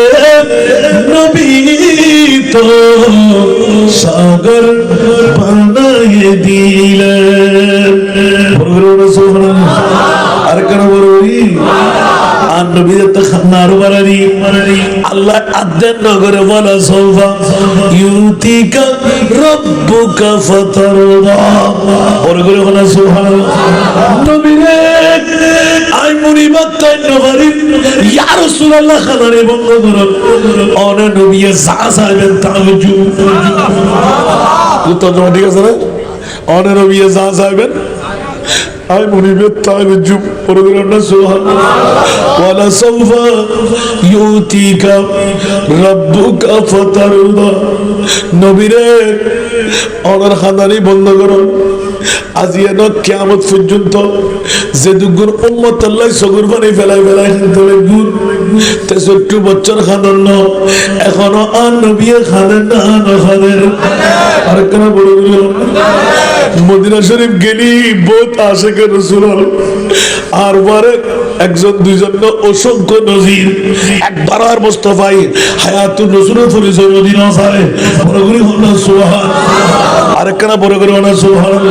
नबी तो सागर बनाए दिले बोलो सुभान अरे करो बोलोई आन नबी तो खन्नार वाली अल्लाह अद्दन नगर वाला सोफा यूती का रब्बु का फतरदा और बोलो वाला सुभान नबी ने आई मुनी मत नवरी या रसूल अल्लाह खदारे बंगो करो और नबी सासा बन तावजु तो ठीक है सर और नबी सासा बन आई मुनीबत तावज्जु परगरना सुभान वाला सौफा यूतीका रब्बुका फतरदा नबी रे और खानदानी बंद करो আজিয়ানো কিয়ামত পর্যন্ত যে দুগুণ উম্মত আল্লাহ সগুর পানি ফেলাই ফেলাই খানতে গুণ 63 বছর খানন এখনো আর নবী খানেন না খানের আর কেন বড় বড় মদিনা শরীফ গেলি বহুত আশিক রাসূল আর বারে একজন দুইজন না অসংখ্য নজির একবার আর মুস্তাফাই হায়াতুন রাসূলের পরিচয় মদিনা সারে বড় করে হলো সুবহান আর কেন বড় করে হলো সুবহান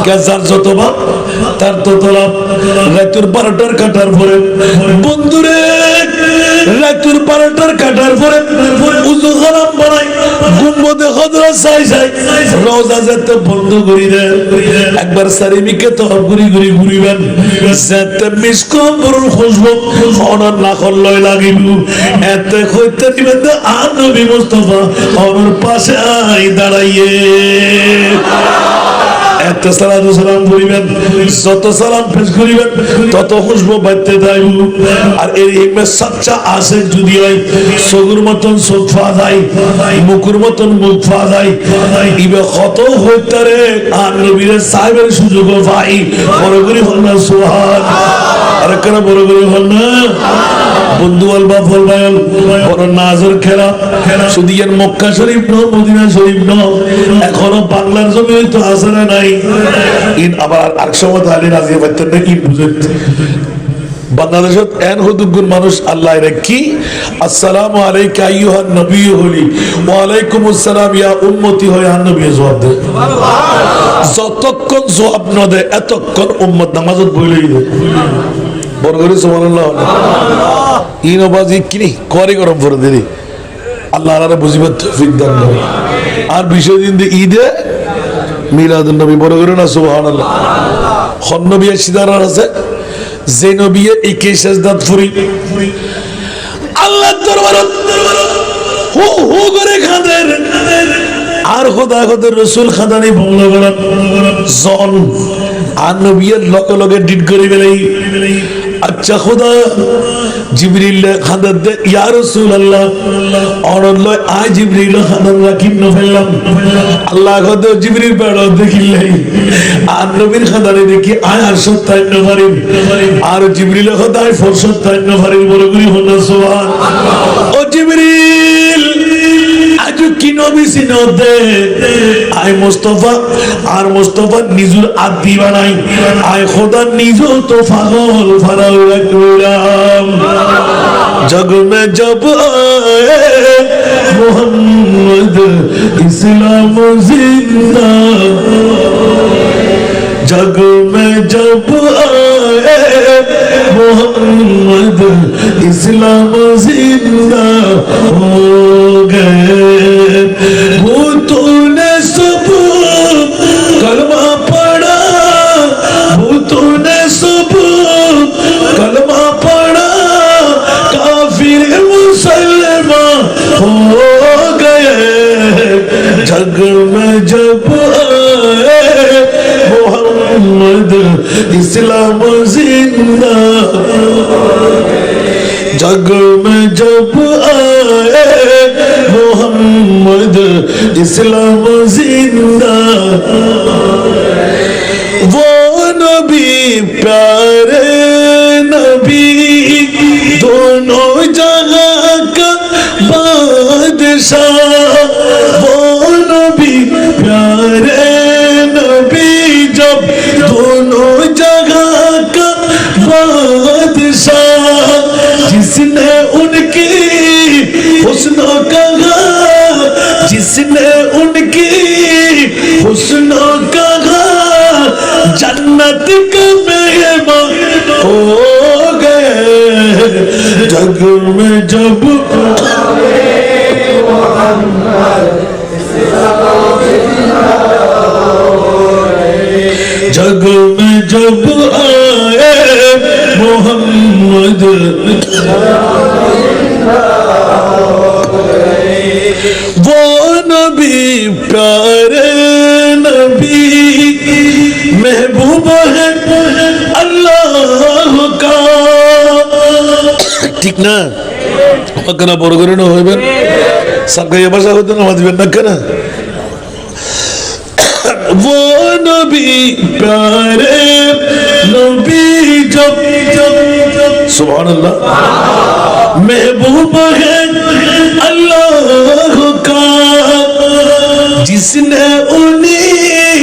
কেসার যতবা তার ততলাপ রাতুর 12টার কাটার পরে বন্ধুরে রাতুর 12টার কাটার পরে উযু খারাপ বানাই গুম্বদে খদরা চাই চাই রওজা যেতে বন্ধ করি দেয় একবার সারিমিকে তো ঘুরি ঘুরি ঘুরিবেন যেতে মিসকম বরুন খুশবু অনার নাখল লয় লাগিব এতে কইতে দিবেন আর নবী মুস্তাফা আমার পাশে আই দাঁড়াইয়ে এত সালাতু সালাম করিবেন যত সালাম পেশ করিবেন তত খুশবু বাড়তে যাইব আর এর ইমে সচ্চা আশিক যদি হয় সগুর মতন চোখ ফা যায় মুখের মতন মুখ ফা যায় ইবে কত হইতারে আর নবীর সাহেবের সুযোগ পাই বড় করে হল না সুবহান আর কেন বড় করে হল না বন্ধু আল বা ফল বায়ল বড় নাজর খেলা শুধু এর মক্কা শরীফ ন মদিনা শরীফ ন এখনো বাংলার জমি হয়তো আছে না নাই ইন আবার আর সময় আলী রাজি পাইতেন না ইন বুঝেন বাংলাদেশত এন হুদুগুন মানুষ আল্লাহ রে কি আসসালামু আলাইকা আইয়ুহান নবী হলি ওয়া আলাইকুমুস সালাম ইয়া উম্মতি হয় আন নবী জবাব দে যতক্ষণ জবাব না দে এতক্ষণ উম্মত নামাজত বইলেই দে বড় করে সুবহানাল্লাহ ইন বাজি কিনি করে গরম করে দিলি আল্লাহ আল্লাহ বুঝিবার তৌফিক দান করে আর বিশেষ দিন ঈদে মিলাদুন নবী বড় করে না সুবহানাল্লাহ খন নবী সিদারার আছে যে নবী একে সাজদাত ফুরি আল্লাহর দরবারত হু হু করে খাদের আর খোদা খোদের রাসূল খাদানি বংলা গলা জন আর নবীর লগে লগে ডিট করে বেলাই আচ্ছা খোদা জিবরিল খাদাত দে ইয়া রাসূলুল্লাহ অরল আই জিবরিল খাদাত রাখিন ন ফেললাম আল্লাহ খোদা জিবরিল বড় দেখিলাই আর নবীর খাদানে দেখি আয় আর 57 পারিম আর জিবরিল খোদা আয় 57 পারিম বড় করি হন সুবহান ও জিবরিল আজু কি নবী সিনতে আয় মুস্তাফা আর মুস্তাফা নিজুর আদি বানাই আয় খোদা নিজু তো পাগল ফারাও রাখলাম जग में जब आए मोहम्मद इस्लाम जिंदा जग में जब आए मोहम्मद इस्लाम जिंदा हो गए वो तूने सब कलमा पढ़ा वो तूने सब कलमा पढ़ा काफिर मुसलमान हो गए जग में जब आए मोहम्मद इस्लाम जिंदा जग में जब आए मोहम्मद इस्लाम जिंदा वो नबी प्यारे नबी दोनों जगह का बादशाह वो नबी प्यारे नबी जब दोनों जगह का बादशाह जिसने उनकी हुस्न कहा जिसने उनकी हुस्न कहा जन्नत का मेहमान हो गए जग में जब जग में जब आए मोहम्मद वो नबी प्यारे नबी महबूब है अल्लाह का ठीक ना কেন বড় করে না হইবেন সাকাইয়া ভাষা হইতে না দিবেন না কেন वो नबी प्यारे नबी जब सुभान अल्लाह महबूब है अल्लाह का जिसने उन्हें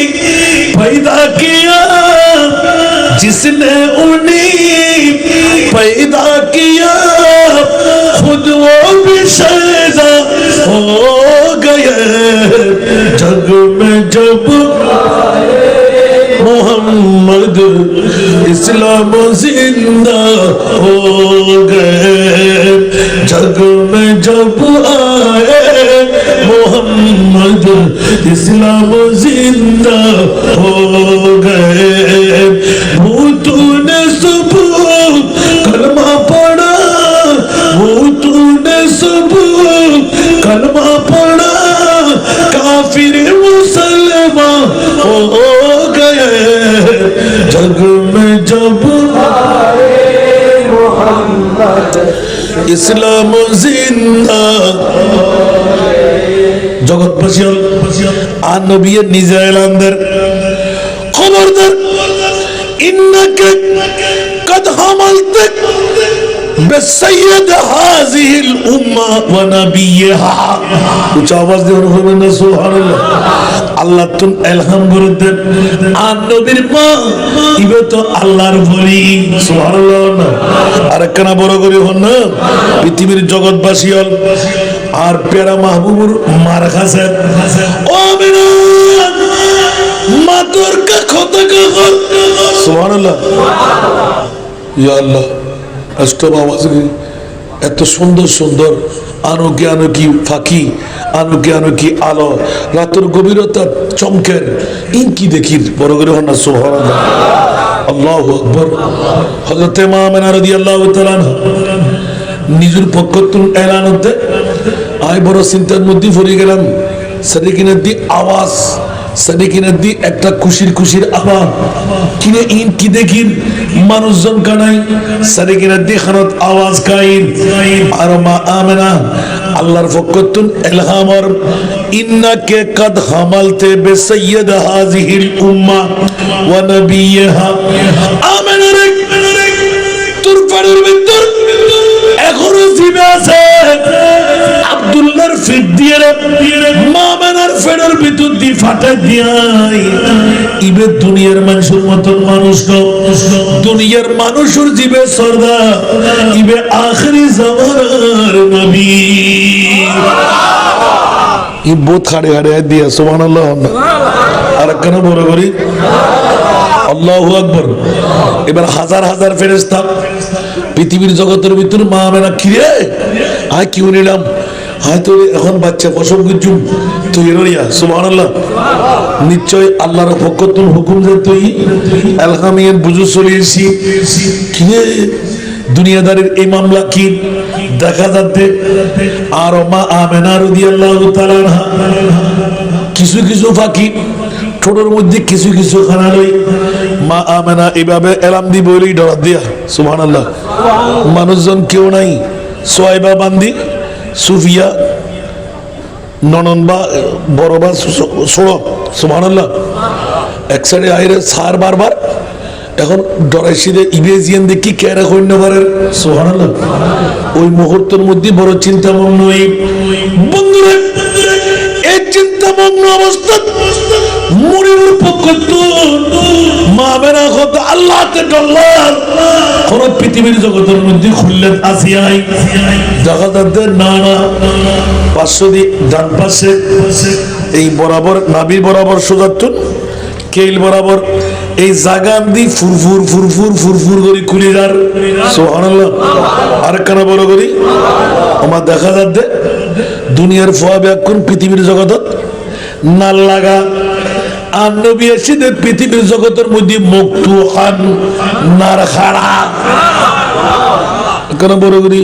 पैदा किया जिसने उन्हें पैदा किया खुद वो भी शैदा हो गए जग में जब मोहम्मद इस्लाम जिंदा हो गए जग में जब आए मोहम्मद इस्लाम जिंदा हो गए भूतों ने सब कलमा पढ़ा भूतों सब कलमा पढ़ा काफिर मुसलमान हो गए जग में जब इस्लाम जिंदा जगत बसियल आ नबी निजे एलानদের खबरदार इन्नक कद हमलत বিসাইয়্যিদ হাযিহিল উম্মাহ ওয়া নাবিয়্যিহা। উচ্চ আওয়াজ দিয়ে বলবেন না সুবহানাল্লাহ। আল্লাহ তুন ইলহাম করে দেন আর নবীর মা ইবে তো আল্লাহর বলি সুবহানাল্লাহ। আর একখানা বড় করে হন না পৃথিবীর জগৎবাসী হল আর পেয়ারা মাহবুবুর মার খাসেন ও আমিনা মাতর কা খোদা কা সুবহানাল্লাহ। ইয়া আল্লাহ আস্তব আওয়াজ এত সুন্দর সুন্দর আনোকে আনোকি ফাঁকি আনোকে আনোকি আলো রাতের গভীরতা চমকের ইনকি দেখি বড় করে হন না সুবহানাল্লাহ। আল্লাহু আকবার। হযরত মা আমিনা রাদিয়াল্লাহু তাআলা আনহা নিজের পক্ষ থেকে এলান হতে আই বড় চিন্তার মধ্যে পড়ে গেলাম। সাদিকিনের দি আওয়াজ সাদিকিনের দি একটা খুশির খুশির আওয়াজ কিনে ইন কি দেখির মানুষজন কানাই সাদিকিনের দি খানত আওয়াজ কাইন আর মা আমিনা আল্লাহর পক্ষ থেকে ইলহাম আর ইন্নাকে কদ হামালতে বিসাইয়্যিদ হাযিহিল উম্মাহ ওয়া নাবিয়্যিহা। আমিনা রে তোর ফাড়ের ভিতর এখনো জিবে আছে আব্দুল্লাহর ফিট দিয়ে মা আমিনার ফেডের ভিতর দিয়ে ফাটা দিয়াই ইবে দুনিয়ার মানুষের মতন মানুষ দুনিয়ার মানুষের জিবে সরদা ইবে আখরি জামানার নবী ই বহুত খাড়ে খাড়ে দিয়া সুবহানাল্লাহ। আর কেন বড় করি আল্লাহু আকবার। এবার হাজার হাজার ফেরেশতা পৃথিবীর জগতের ভিতর মা আমিনা কিরে আয় কিউ নিলাম হয়তো এখন বাচ্চা প্রসব কিছু তুই রইয়া সুবহানাল্লাহ। নিশ্চয় আল্লাহর পক্ষ থেকে হুকুম যে তুই আলহামিয়াত বুঝু চলিয়েছি কিরে দুনিয়াদারির এই মামলা কি দেখা যাচ্ছে। আর মা আমিনা রাদিয়াল্লাহু তাআলা আনহা কিছু কিছু ফাঁকি ঠোঁটের মধ্যে কিছু কিছু খানা লই মা আমিনা এভাবে এলাম দি বলেই ডরা দিয়া সুবহানাল্লাহ। মানুষজন কেউ নাই সোয়াইবা বান্দি সুফিয়া ননন বা বড় বা ছোড় সুবহানাল্লাহ এক সাইডে আইরে সার বারবার এখন ডরাইছি যে ইবেজিয়ান দেখি কেরা কইন্য পারে সুবহানাল্লাহ। ওই মুহূর্তের মধ্যে বড় চিন্তামগ্ন এই বন্ধুরা এই চিন্তামগ্ন অবস্থা মুরির পক্ষ মা আমিনা কত আল্লাহতে ডল্লার কোন পৃথিবীর জগতের মধ্যে খুললেন আসিয়াই দেখা যাচ্ছে না না পাঁচশো দি ডান পাশে এই বরাবর নাভি বরাবর সোজাতুন কেল বরাবর এই জাগান দি ফুরফুর ফুরফুর ফুরফুর করে খুলে যার সুবহানাল্লাহ। আর কেন বড় করি আমার দেখা যাচ্ছে দুনিয়ার ফোয়া ব্যাকুন পৃথিবীর জগতত নাল লাগা আর নবী এসে পৃথিবীর জগতের মধ্যে মুক্তুহান নার খাড়া কেন বড় করি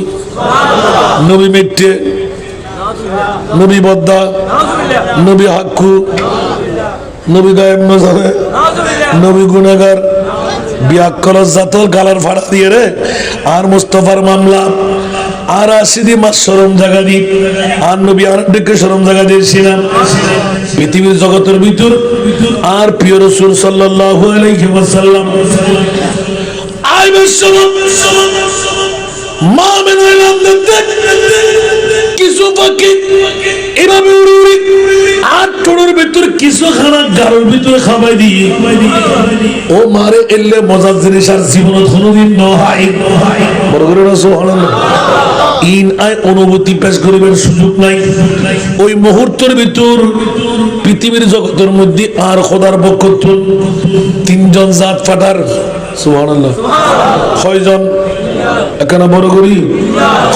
নবী মেটে নবী বদ্দা নবী হাক্কু নবী গায়েব নজরে নবী গুনাহগার বিয়াক্কল জাতল গালার ফাড়া দিয়ে রে আর মুস্তাফার মামলা আর আসিদি মাস শরম জায়গা দি আর নবী আর দিকে শরম জায়গা দিয়েছিলেন পৃথিবীর জগতের ভিতর আর প্রিয় রাসূল সাল্লাল্লাহু আলাইহি ওয়াসাল্লাম আইবে শরম মা আমিনা কিছু পাখি এভাবে উড়ে উড়ে আর টোড়ের ভিতর কিছু খানা গাড়োর ভিতরে খাবাই দিয়ে ও মারে এলে মজার জিনিস আর জীবনত কোনোদিন নয় বড় করে না সুবহানাল্লাহ। ইন আয় অনুভূতি পেশ করিবার সুযোগ নাই ওই মুহূর্তের ভিতর পৃথিবীর জগতের মধ্যে আর খোদার পক্ষ তিনজন জাত ফাটার সুবহানাল্লাহ। কয়জন এখানে বড় করি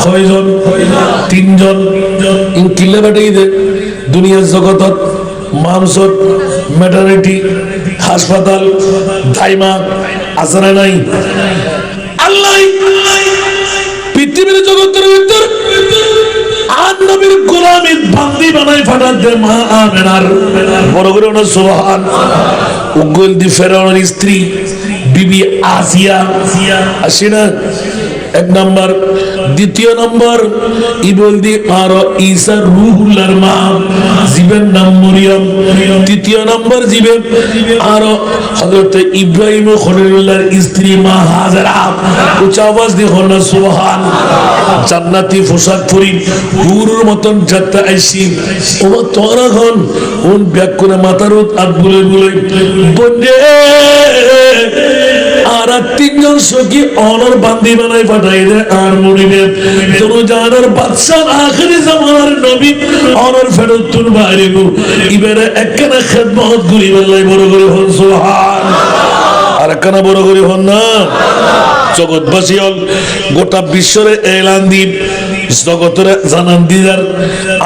কয়জন তিনজন ইন কিল্লে বাটাই দে দুনিয়ার জগতত মামসত ম্যাটারনিটি হাসপাতাল দাইমা আসরা নাই আল্লাহ পৃথিবীর জগতের ভিতর আর নবীর গোলামী বান্দি বানাই ফাটার দে মা আমিনার বড় করে না সুবহান। উগল দি ফেরাউনের স্ত্রী বিবি আসিয়া আসিনা এক নাম্বার। দ্বিতীয় নম্বর ইবলদি আর ঈসা রূহুল্লাহর মা, জীবের নাম মরিয়ম। তৃতীয় নম্বর জীবের আর হযরত ইব্রাহিম ও খলিলুল্লাহর স্ত্রী মা হাজেরা। উচ্চ আওয়াজ দিয়ে হলো সুবহান। জান্নাতি পোশাক পরি হুরুর মতন যাত্রা আইসি ওমা তোরা হন ওন ব্যাক করে মাথার আর বুলে বুলে বন্ধে আর তিনজন সখী অনর বান্দি বানাই পাঠাই দেয় আর মরিবে তোর জানার বাদশা আখেরি জামানার নবী অনর ফেরত তুল বাইরে গো ইবারে একখানা খেদমত করি বেলায় বড় করে হন সুবহান। আর একখানা বড় করে হন না। জগৎবাসী হল গোটা বিশ্বরে এলান দিন জগতের জানান দিদার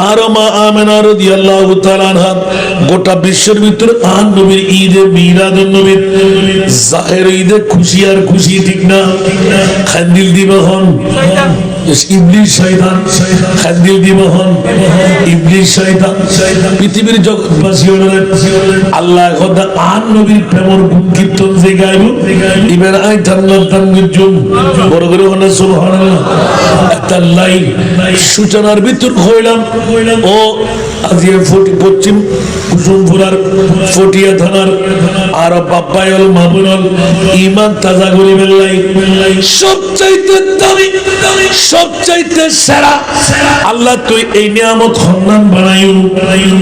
আর মা আমেনা রাদিয়াল্লাহু তাআলা আনহা গোটা বিশ্বের ভিতরে আন নবীর ঈদে মিলাদুন নবীর জাহের ঈদে খুশি আর খুশি ঠিক না খান্দিল দিবহন ইবলিস শয়তান খান্দিল দিবহন ইবলিস শয়তান পৃথিবীর জগৎবাসী হল আল্লাহ খোদা আন নবীর প্রেমর গুণ কীর্তন যে গাইব ইবের আই তাল্লাহ তানবির জুম বড় করে হলো সুবহানাল্লাহ। একটা লাইন সূচনার ভিতর হইলাম ও আজিয়া পশ্চিম কুসুমপুরার ফটিয়া থানার আর বাপ্পায়ল মামুনল ইমান তাজা গরিবের লাইন সবচাইতে দামি সবচাইতে সেরা আল্লাহ তুই এই নিয়ামত খন্দান বানাইও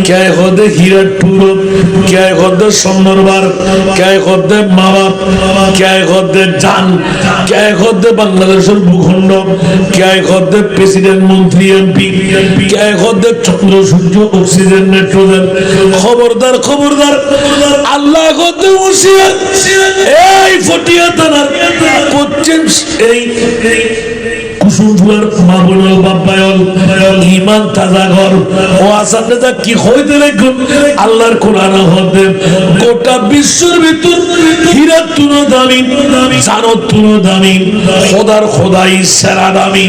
কে হদে হীরার টুরো কে হদে সোনারবার কে হদে মা বাপ কে হদে জান কে হদে বাংলাদেশের ভূখণ্ড কে হদে প্রেসিডেন্ট মন্ত্রী এমপি কে হদে চন্দ্র সূর্য অক্সিজেন নাইট্রোজেন খবরদার খবরদার আল্লাহ হদে হুঁশিয়ার এই ফটিয়া থানার পশ্চিম এই কুসুমপুরার মামুনুল বাপ্পায়ল ইমান তাজা ঘর ও আসানে যা কি হইতে রাখুন আল্লাহর কোরআন হতে গোটা বিশ্বের ভিতর হীরা তুলো দামি জানত তুলো দামি খোদার খোদাই সেরা দামি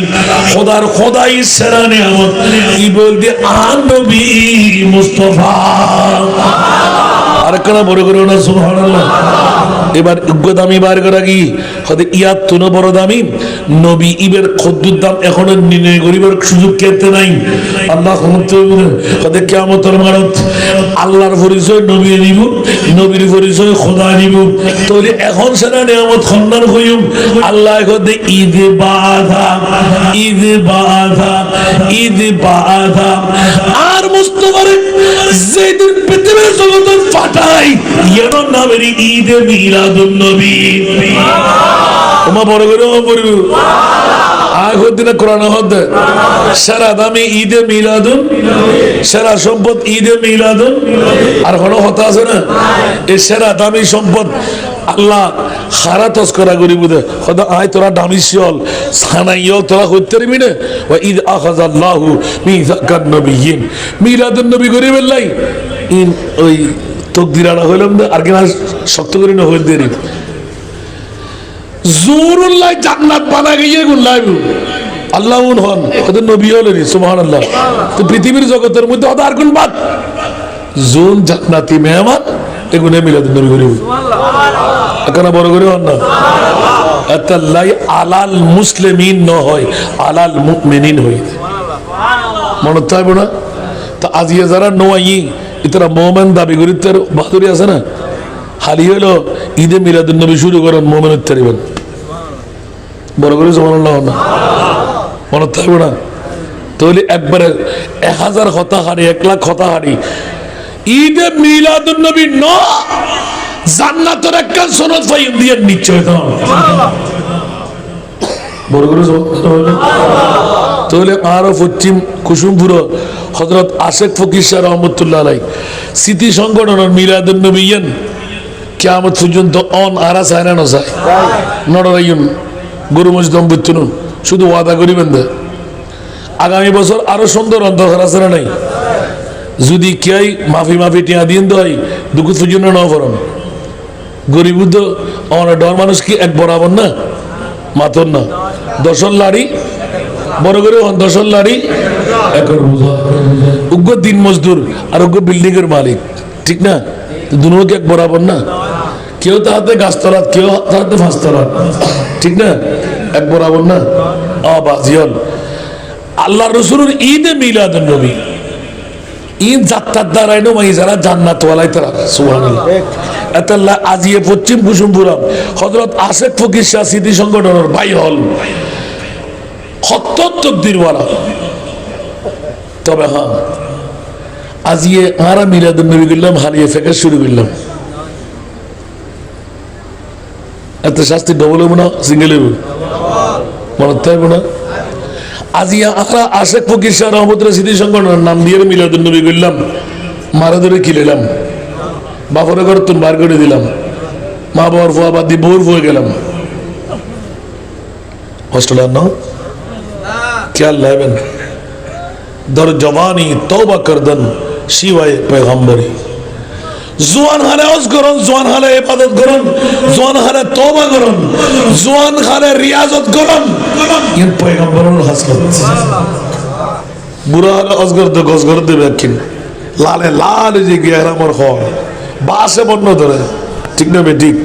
খোদার খোদাই সেরা নিয়ামত কি বলতে আন নবী মুস্তাফা। আর কেন বড় করে না সুবহানাল্লাহ। এবার দামি বার করা কি হতে ইয়ার তুনো বড় দামি নবী ইবের খদ্দুর দাম এখনো নির্ণয় করিবার সুযোগ কেতে নাই। আল্লাহ হতে কিয়ামতের মারত আল্লাহর পরিচয় নবী নিব নবীর পরিচয় খোদা নিব তাহলে এখন সেটা নিয়ামত খন্দান হইম আল্লাহ হতে ঈদ বাধা ঈদ বাধা ঈদ বাধা আর মুস্তাফার যেদিন পৃথিবীর জগতের ফাটাই এর নামের ঈদে মিলাদুন নবী ওমা বড় করে পড়ব আগের দিনে কোরআন হতে সেরা দামি ঈদে মিলাদুন সেরা সম্পদ ঈদে মিলাদুন আর কোনো কথা আছে না এই সেরা দামি সম্পদ আল্লাহ খারা তস্করা করি বুঝে হয়তো আয় তোরা দামি শিয়ল সানাইও তোরা করতে পারবি না ঈদ আখাযাল্লাহু মিযাকান নবিয়্যিন মিলাদুন নবী করি বেলাই ইন ওই তকদিরানা হইলাম না আর কিনা শক্ত করি না হইল দেরি জোরুল্লাহ জান্নাত বানা গিয়ে গুল্লাইব আল্লাহ উন হন ওদের নবী হলেন সুবহানাল্লাহ। তো পৃথিবীর জগতের মধ্যে ওদের আর কোন বাদ জোন জান্নাতি মেহমান এগুলো মিলাদুন নবী করিব এখানে বড় করে হন না আতাল্লাই আলাল মুসলিমিন ন হয় আলাল মুমিনিন হয় মনে থাকবে না। তো আজিয়া যারা নোয়াই ইতারা মোমেন দাবি করি তার বাহাদুরি আছে না হালি হলো ঈদে মিলাদুন নবী শুরু করেন মোমেন উত্তরিবেন বড় করে সুবহানাল্লাহ না মনে থাকবে না। তাহলে একবারে 1000 কথা হারি 1 লাখ কথা হারি ঈদে মিলাদুন নবী ন জান্নাতের একটা সনদ পাইম দিয়ে নিশ্চয় তো বড় করে তাহলে আরো পশ্চিম কুসুমপুর হযরত আশেক ফকির শাহ রহমতুল্লাহ আলাইহি স্মৃতি সংগঠনের মিলাদুন নবীয়্যান কিয়ামত পর্যন্ত অন আরা চায়না না চায় নড়াইন গরু মসজিদ বুঝতুন শুধু ওয়াদা করিবেন দে আগামী বছর আরো সুন্দর অন্তর আছে না নাই যদি কেই মাফি মাফি টিয়া দিন তো হয় দুঃখ পর্যন্ত ন করন গরিব তো আমার ডর মানুষ কি এক বরাবর না মাতর না দশর লাড়ি বড় করে দশর লাড়ি একর উগ্র দিন মজদুর আর উগ্র বিল্ডিং এর মালিক ঠিক না দুনো কি এক বরাবর না কেউ তাহাতে গাছতলাত কেউ তাহাতে ফাঁসতলাত ঠিক না এক বরাবর না বাজিয়ল আল্লাহ রসুলের ঈদে মিলাদুন নবী ঈদ যাত্রার দ্বারাই নয় যারা জান্নাত ওয়ালাই তারা সুবহানাল্লাহ এতাল্লাহ আজিয়ে পশ্চিম কুসুমপুরম হযরত আশেক ফকির শাহ স্মৃতি সংগঠনের ভাই হল ৭০ তকদিরওয়ালা তবে হ্যাঁ আজিয়ে আরা মিলাদুন নবী করলাম হারিয়ে ফেঁকে শুরু করলাম এত শাস্তি ডবল হইব না সিঙ্গেল হইব মনে থাকব না আজিয়া আরা আশেক ফকির শাহ রহমতুল্লাহ স্মৃতি সংগঠনের নাম দিয়ে মিলাদুন নবী করলাম মারা ধরে কিলাম বাপরে ঘর তুন বার করে দিলাম মা বাবার ফুয়া বাদ দিয়ে বউর ফুয়ে গেলাম হস্টেলার না খেয়াল রাখবেন দর জবানি তওবা করদন শিওয়ায়ে পয়গম্বরি জোয়ান হালে ওয়াজ করুন জোয়ান হালে ইবাদত করুন জোয়ান হালে তওবা করুন জোয়ান হালে রিয়াজত করুন এর পয়গম্বরের হাসলত বুড়া হালে ওয়াজ করতে গজ করে দেবে কিন লালে লাল যে গিয়ারামর হয় বাসে বন্য ধরে ঠিক না ঠিক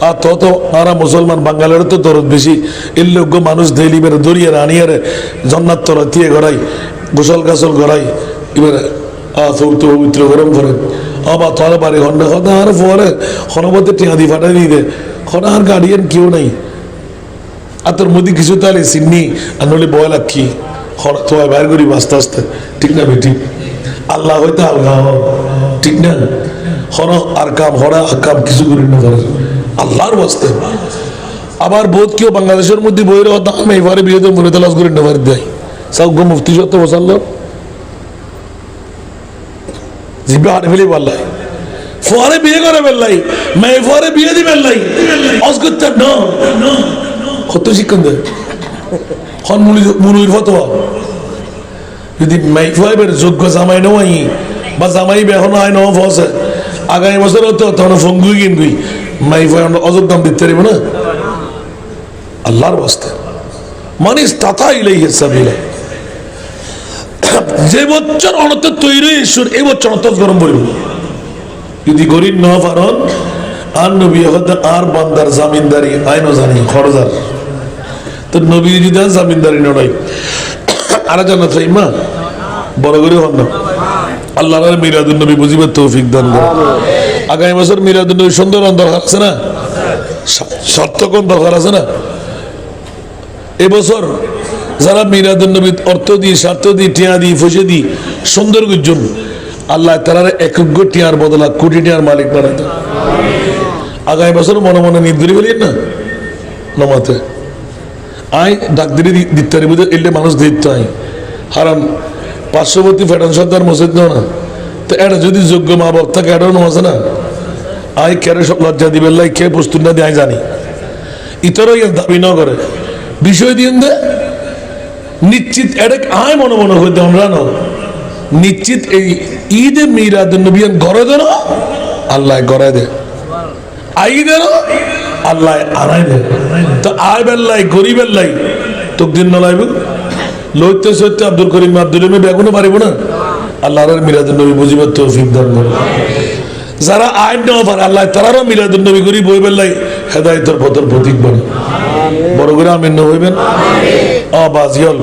আর তো আরা মুসলমান বাঙালির তো দরদ বেশি এর লোক মানুষ দেলি বেড়ে দরিয়ে আনিয়ারে জন্নাত তলা দিয়ে গড়াই গোসল গাছল গড়াই এবারে তো পবিত্র গরম করে আবার তোর বাড়ি হন্ডা হদা আর পরে হনবতে টিয়াদি ফাটাই দিয়ে দে হন আর গার্ডিয়ান কেউ নাই আর তোর মধ্যে কিছু তাহলে চিন্নি আর নলে বয় লাক্ষি হন তো বাইর করি আস্তে আস্তে ঠিক না বেটি আল্লাহ হইতে আলগা ঠিক না হন আর কাম হরা কাম কিছু করি না আল্লাহর বাস্তে আবার বোধ কেউ বাংলাদেশের মধ্যে বইয়ের দাম এবারে বিয়ে তো মনে তালাশ করে নেবার দেয় সব মুফতি সত্য বসাল জিব্বে হারে ফেলে পারলাই ফোয়ারে বিয়ে করে ফেললাই মেয়ে ফোয়ারে বিয়ে দি ফেললাই অস্করতে না কত শিক্ষণ দেয় হন মুনির ফতোয়া যদি মেয়ে ফোয়াবের যোগ্য জামাই নেওয়াই বা জামাই বেহন আয় নেওয়া ফসে আগামী বছর হতো তখন ফঙ্গুই কিনগুই মাই ফোয়া অযোগ দাম দিতে পারিব না আল্লাহর বাস্তে মানিস তাতা ইলাইহি সাবিলা যে বছর অনন্ত তৈরি ঈশ্বর এই বছর অনত গরম পড়িব যদি গরিব না পারন আর নবী হতে আর বান্দার জামিনদারি আইনও জানি খরজার তো নবী যদি জামিনদারি নয় আর জানা চাই মা বড় করে হন না আল্লাহর মিলাদুন নবী বুঝিবার তৌফিক দান করে আগামী বছর মিলাদুন নবী সুন্দর দরকার আছে না সার্থকন দরকার আছে না এবছর যারা মিলাদুন নবী অর্থ দিয়ে স্বার্থ দিয়ে টিয়া দিয়ে ফসে দিয়ে সুন্দর গুজন আল্লাহ তারা এক টিয়ার বদলা কোটি টিয়ার মালিক বানাইত আগামী বছর মনে মনে নির্দরি বলি না নমাতে আয় ডাকদিরি দিতে বুঝে এলে মানুষ দিতে আয় হারাম পার্শ্ববর্তী ফেডান সর্দার মসজিদ না তো এটা যদি যোগ্য মা বাপ থাকে এটাও নমাছে না আয় কেড়ে সব লজ্জা দিবেন লাই কে প্রস্তুত না দিয়ে আয় জানি ইতরও দাবি ন করে বিষয় দিয়ে দে নিশ্চিত এটা আয় মনে মনে হইতে আমরা না নিশ্চিত এই ঈদে মিলাদুন নবী ঘরে দেন আল্লাহ ঘরে দে আই দেন আল্লাহ আনাই দে তো আয় বেল্লাই গরিবের লাই তোক দিন নলাইব লইতে সত্যি আব্দুল করিম আব্দুল বেগুনে পারিব না আল্লাহর মিলাদুন নবী বুঝিবার তৌফিক দান করে যারা আইন নেওয়া পারে আল্লাহ তারারও মিলাদুন নবী করি বই বেল্লাই হেদায়েতের পথের প্রতীক বনে বড় করে আমিন হইবেন বাজিয়ল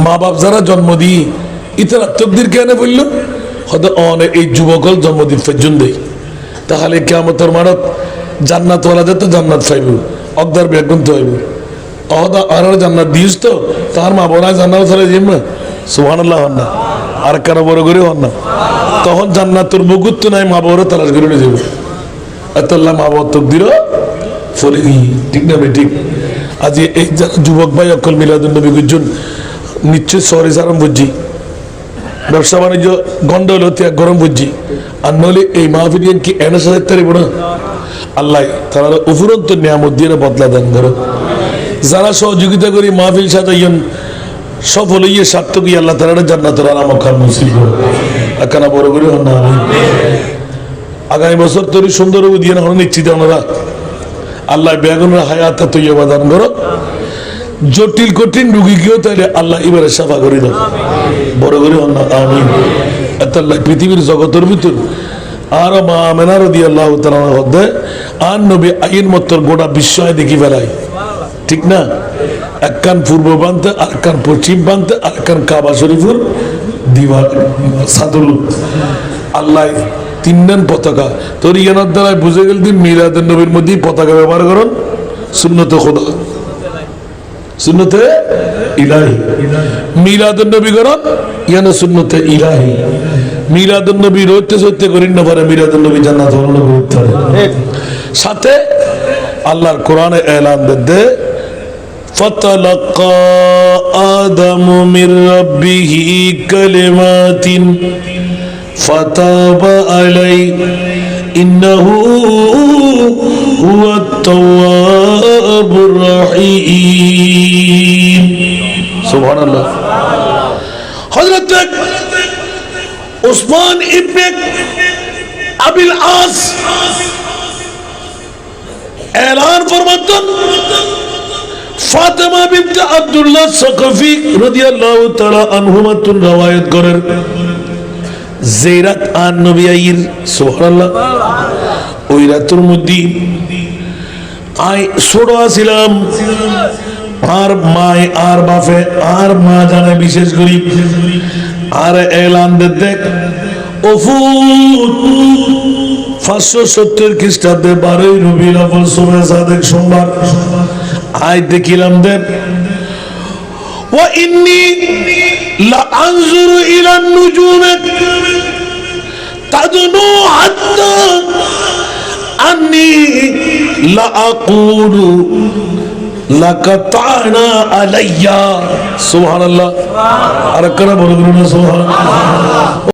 মা বাপ যারা জন্ম দিই ইতারা তকদির কেন বলল হয়তো অনেক এই যুবকল জন্মদিন পর্যন্ত তাহলে কিয়ামতের মানত জান্নাত ওয়ালা তো জান্নাত পাইব অগদার বেগুন তো হইব অহদা আর জান্নাত দিস তো তার মা বোনা জান্নাত চলে যাইব না সুবহানাল্লাহ হন না আর কারো বড় করে হন না তখন জান্নাতের মুকুত নাই মা বাবারও তালাশ করে নিয়ে যাবো এতল্লাহ মা বাবার তকদিরও ফলে ঠিক না ঠিক আজ এই যুবক ভাই অকল মিলাদুন নবী গুজন নিশ্চয় শহরে সারাম বুঝছি ব্যবসা বাণিজ্য গন্ডল হতে গরম বুঝছি আর নইলে এই মাহফিলিয়ান কি এনে সাজাতে পারিব না আল্লাহ তারা উপরন্ত নিয়ামত দিয়ে বদলা দান করো যারা সহযোগিতা করি মাহফিল সাজাইন সফল হইয়ে সার্থক আল্লাহ তারা জান্নাতের আরাম খান নসিব করো একখানা বড় করে হন না আগামী বছর তৈরি সুন্দর দিয়ে না নিশ্চিত আমরা আল্লাহ বেগুনের হায়াত তৈবা দান করো জটিল কঠিন রুগী কেউ তাইলে আল্লাহ এবারে সাফা করে দাও বড় করে হন না আমিন আল্লাহ পৃথিবীর জগতের ভিতর আর মা আমেনার দিয়ে আল্লাহ তাআলা আর নবী আইন মত গোটা বিশ্ব দেখি ফেলাই ঠিক না এক কান পূর্ব প্রান্তে, আর কান পশ্চিম প্রান্তে, আর কান কাবা শরীফের দিবার সাদুল আল্লাহ তিনজন পতাকা। তোর ইয়ানার দ্বারা বুঝে গেল দিন মিলাদুন নবীর মধ্যে পতাকা ব্যবহার করেন সুন্নতে খোদা, সুন্নতে ইলাহি। মিলাদুন নবী করেন ইয়ানা সুন্নতে ইলাহি। মিলাদুন নবী রইতে সইতে করেন না পারে মিলাদুন নবী জান্নাত হলো করতে হবে। সাথে আল্লাহর কোরআনে এলান দে ফাতালাক্কা আদামু মির রাব্বিহি কালিমাতিন ফাতাবা আলাই ইন্নাহু হুয়াত তাওয়াবুর রহিম। সুবহানাল্লাহ। হযরত উসমান ইবনে আবিল আস এলান ফরমাতেন ফাতেমা বিনতে আব্দুল্লাহ সাকাফি রাদিয়াল্লাহু তাআলা আনহুমা তুন রওয়ায়াত করেন যে রাত আর নবী আইর সুবহানাল্লাহ ওই রাতের মধ্যে আই ছোট ছিলাম আর মায় আর বাপে আর মা জানে বিশেষ করি আর এলান দেখ ওফুত 570 খ্রিস্টাব্দে 12 রবিউল আউয়াল সুবহে সাদেক সোমবার আই দেখিলাম দেব ওয়া ইন্নী লা আনজুরু ইলা নুজুম তাদনু হাত্তা আন্নী লা আকুলু লাকাতানা আলাইয়া। সুবহানাল্লাহ। আর কারা বলবেন না সুবহানাল্লাহ।